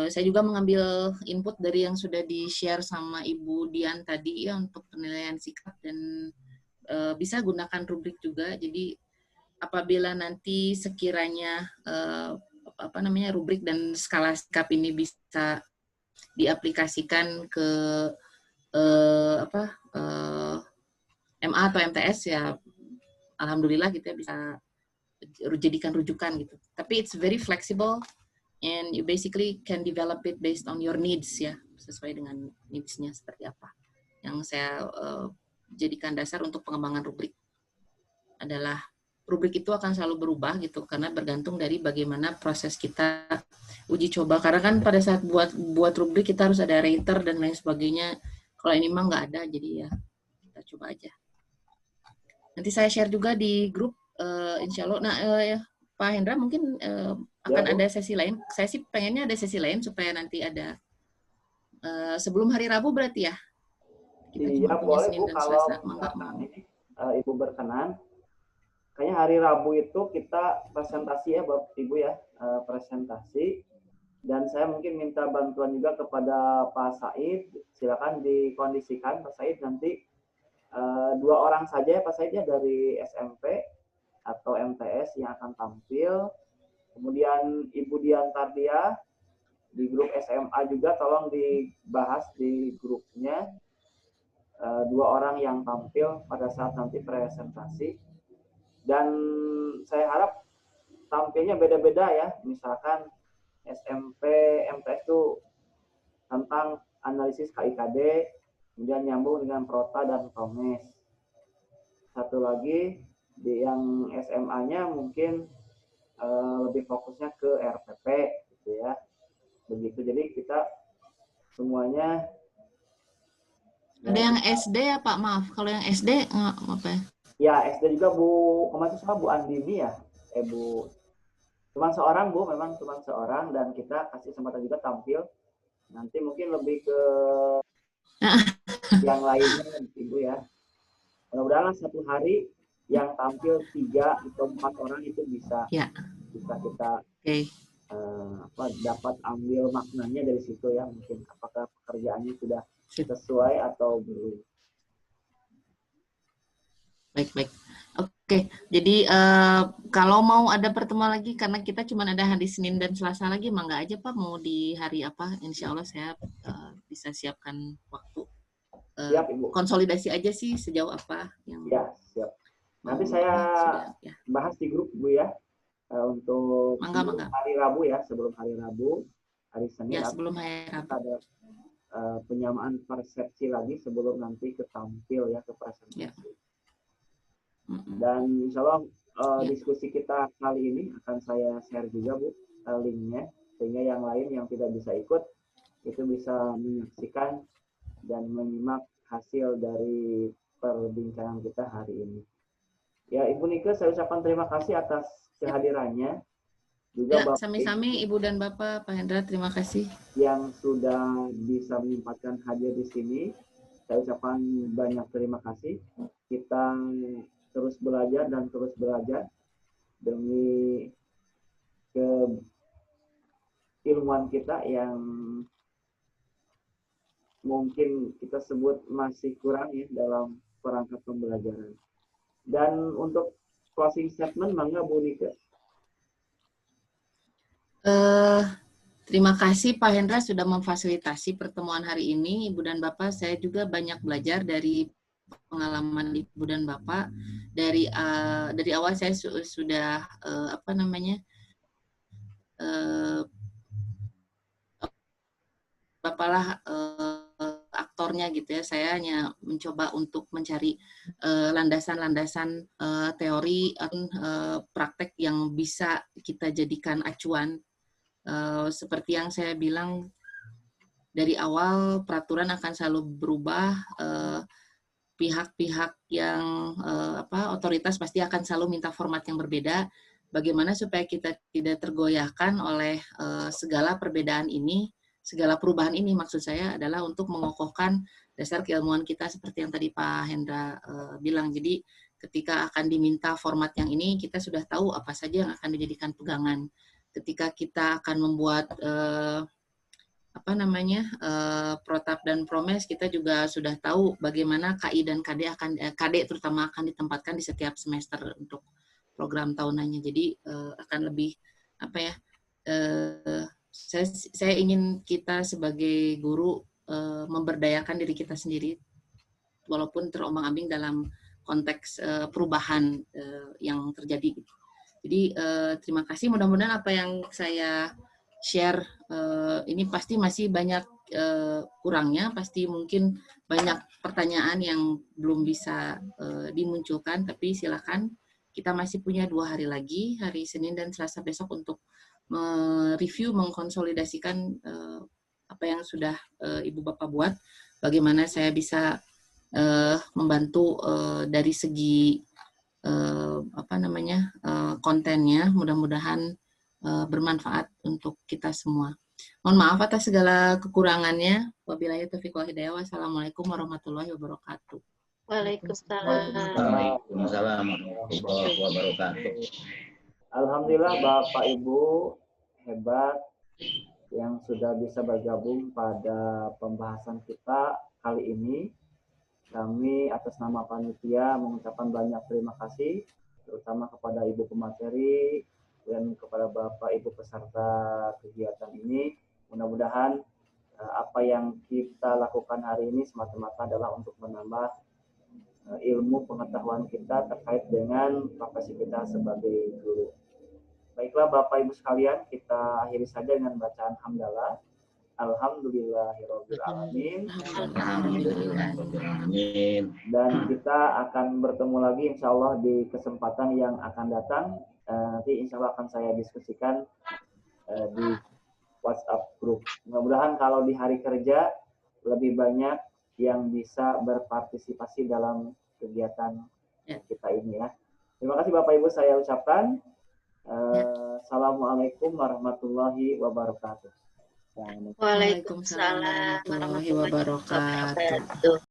Saya juga mengambil input dari yang sudah di-share sama Ibu Dian tadi ya untuk penilaian sikap, dan bisa gunakan rubrik juga. Jadi apabila nanti sekiranya rubrik dan skala sikap ini bisa diaplikasikan ke MA atau MTS ya, alhamdulillah kita bisa jadikan rujukan gitu. Tapi it's very flexible and you basically can develop it based on your needs ya, sesuai dengan needs-nya seperti apa. Yang saya jadikan dasar untuk pengembangan rubrik adalah rubrik itu akan selalu berubah gitu, karena bergantung dari bagaimana proses kita uji coba. Karena kan pada saat buat rubrik kita harus ada rater dan lain sebagainya. Kalau ini mah nggak ada, jadi ya kita coba aja. Nanti saya share juga di grup, insya Allah. Nah, Pak Hendra mungkin akan ada sesi lain. Saya sih pengennya ada sesi lain supaya nanti ada sebelum hari Rabu berarti ya. Iya boleh Bu, kalau Ibu berkenan. kayaknya hari Rabu itu kita presentasi ya Bapak Ibu ya, presentasi. Dan saya mungkin minta bantuan juga kepada Pak Said, silakan dikondisikan Pak Said nanti 2 orang saja ya Pak Said ya dari SMP atau MTS yang akan tampil. Kemudian Ibu Dian Tardia di grup SMA juga tolong dibahas di grupnya 2 orang yang tampil pada saat nanti presentasi. Dan saya harap tampilnya beda-beda ya, misalkan SMP, MTS itu tentang analisis KIKD, kemudian nyambung dengan Prota dan Promes. Satu lagi di yang SMA-nya mungkin lebih fokusnya ke RPP gitu ya. Begitu. Jadi kita semuanya Ada yang SD ya Pak, maaf. Kalau yang SD apa ya? Ya, SD juga Bu, kemarin sama Bu Andini ya. Bu, cuma seorang Bu, memang cuma seorang, dan kita kasih kesempatan juga tampil. Nanti mungkin lebih ke yang lainnya Ibu ya. Mudah-mudahan satu hari yang tampil 3 atau 4 orang itu bisa kita dapat ambil maknanya dari situ ya. Mungkin apakah pekerjaannya sudah sesuai atau belum. Baik. Oke, jadi kalau mau ada pertemuan lagi, karena kita cuma ada hari Senin dan Selasa lagi, mangga aja Pak, mau di hari apa, insya Allah saya bisa siapkan waktu. Siap, Ibu. Konsolidasi aja sih sejauh apa yang... Ya, siap. Nanti saya bahas di grup Bu ya, untuk hari Rabu ya, sebelum hari Rabu, hari Senin. Ya, sebelum hari Rabu. Ada penyamaan persepsi lagi sebelum nanti ketampil ya, ke presentasi. Ya. Dan insya Allah diskusi kita kali ini akan saya share juga Bu linknya, sehingga yang lain yang tidak bisa ikut itu bisa menyaksikan dan menyimak hasil dari perbincangan kita hari ini. Ya Ibu Nike, saya ucapkan terima kasih atas kehadirannya. Juga ya, sami-sami Ibu dan Bapak, Pak Hendra, terima kasih. Yang sudah bisa menyempatkan hadir di sini, saya ucapkan banyak terima kasih. Kita terus belajar dan terus belajar demi keilmuan kita yang mungkin kita sebut masih kurang ya dalam perangkat pembelajaran. Dan untuk closing statement, mangga Bu Nika. Terima kasih Pak Hendra sudah memfasilitasi pertemuan hari ini. Ibu dan Bapak, saya juga banyak belajar dari pengalaman Ibu dan Bapak. Dari awal saya sudah Bapaklah aktornya gitu ya. Saya hanya mencoba untuk mencari landasan-landasan teori praktek yang bisa kita jadikan acuan. Seperti yang saya bilang dari awal, peraturan akan selalu berubah. Pihak-pihak yang otoritas pasti akan selalu minta format yang berbeda. Bagaimana supaya kita tidak tergoyahkan oleh segala perbedaan ini, segala perubahan ini, maksud saya adalah untuk mengokohkan dasar keilmuan kita seperti yang tadi Pak Hendra bilang. Jadi ketika akan diminta format yang ini, kita sudah tahu apa saja yang akan dijadikan pegangan. Ketika kita akan membuat protap dan promes, kita juga sudah tahu bagaimana KI dan KD terutama akan ditempatkan di setiap semester untuk program tahunannya. Jadi akan lebih saya ingin kita sebagai guru memberdayakan diri kita sendiri walaupun terombang-ambing dalam konteks perubahan yang terjadi. Jadi terima kasih, mudah-mudahan apa yang saya share ini pasti masih banyak kurangnya, pasti mungkin banyak pertanyaan yang belum bisa dimunculkan, tapi silakan, kita masih punya 2 hari lagi, hari Senin dan Selasa besok untuk mereview, mengkonsolidasikan apa yang sudah Ibu Bapak buat, bagaimana saya bisa membantu dari segi kontennya, mudah-mudahan bermanfaat untuk kita semua. Mohon maaf atas segala kekurangannya. Wabillahi taufiq wal hidayah. Wassalamualaikum warahmatullahi wabarakatuh. Waalaikumsalam. Waalaikumsalam warahmatullahi wabarakatuh. Alhamdulillah Bapak Ibu hebat yang sudah bisa bergabung pada pembahasan kita kali ini. Kami atas nama panitia mengucapkan banyak terima kasih, terutama kepada Ibu pemateri dan kepada Bapak Ibu peserta kegiatan ini. Mudah-mudahan apa yang kita lakukan hari ini semata-mata adalah untuk menambah ilmu pengetahuan kita terkait dengan profesi kita sebagai guru. Baiklah Bapak Ibu sekalian, kita akhiri saja dengan bacaan hamdalah. Alhamdulillahirabbil alamin. Amin. Dan kita akan bertemu lagi insya Allah di kesempatan yang akan datang. Nanti insya Allah akan saya diskusikan di WhatsApp group. Mudah-mudahan kalau di hari kerja lebih banyak yang bisa berpartisipasi dalam kegiatan kita ini ya. Terima kasih Bapak Ibu saya ucapkan. Assalamualaikum warahmatullahi wabarakatuh. Waalaikumsalam warahmatullahi wabarakatuh.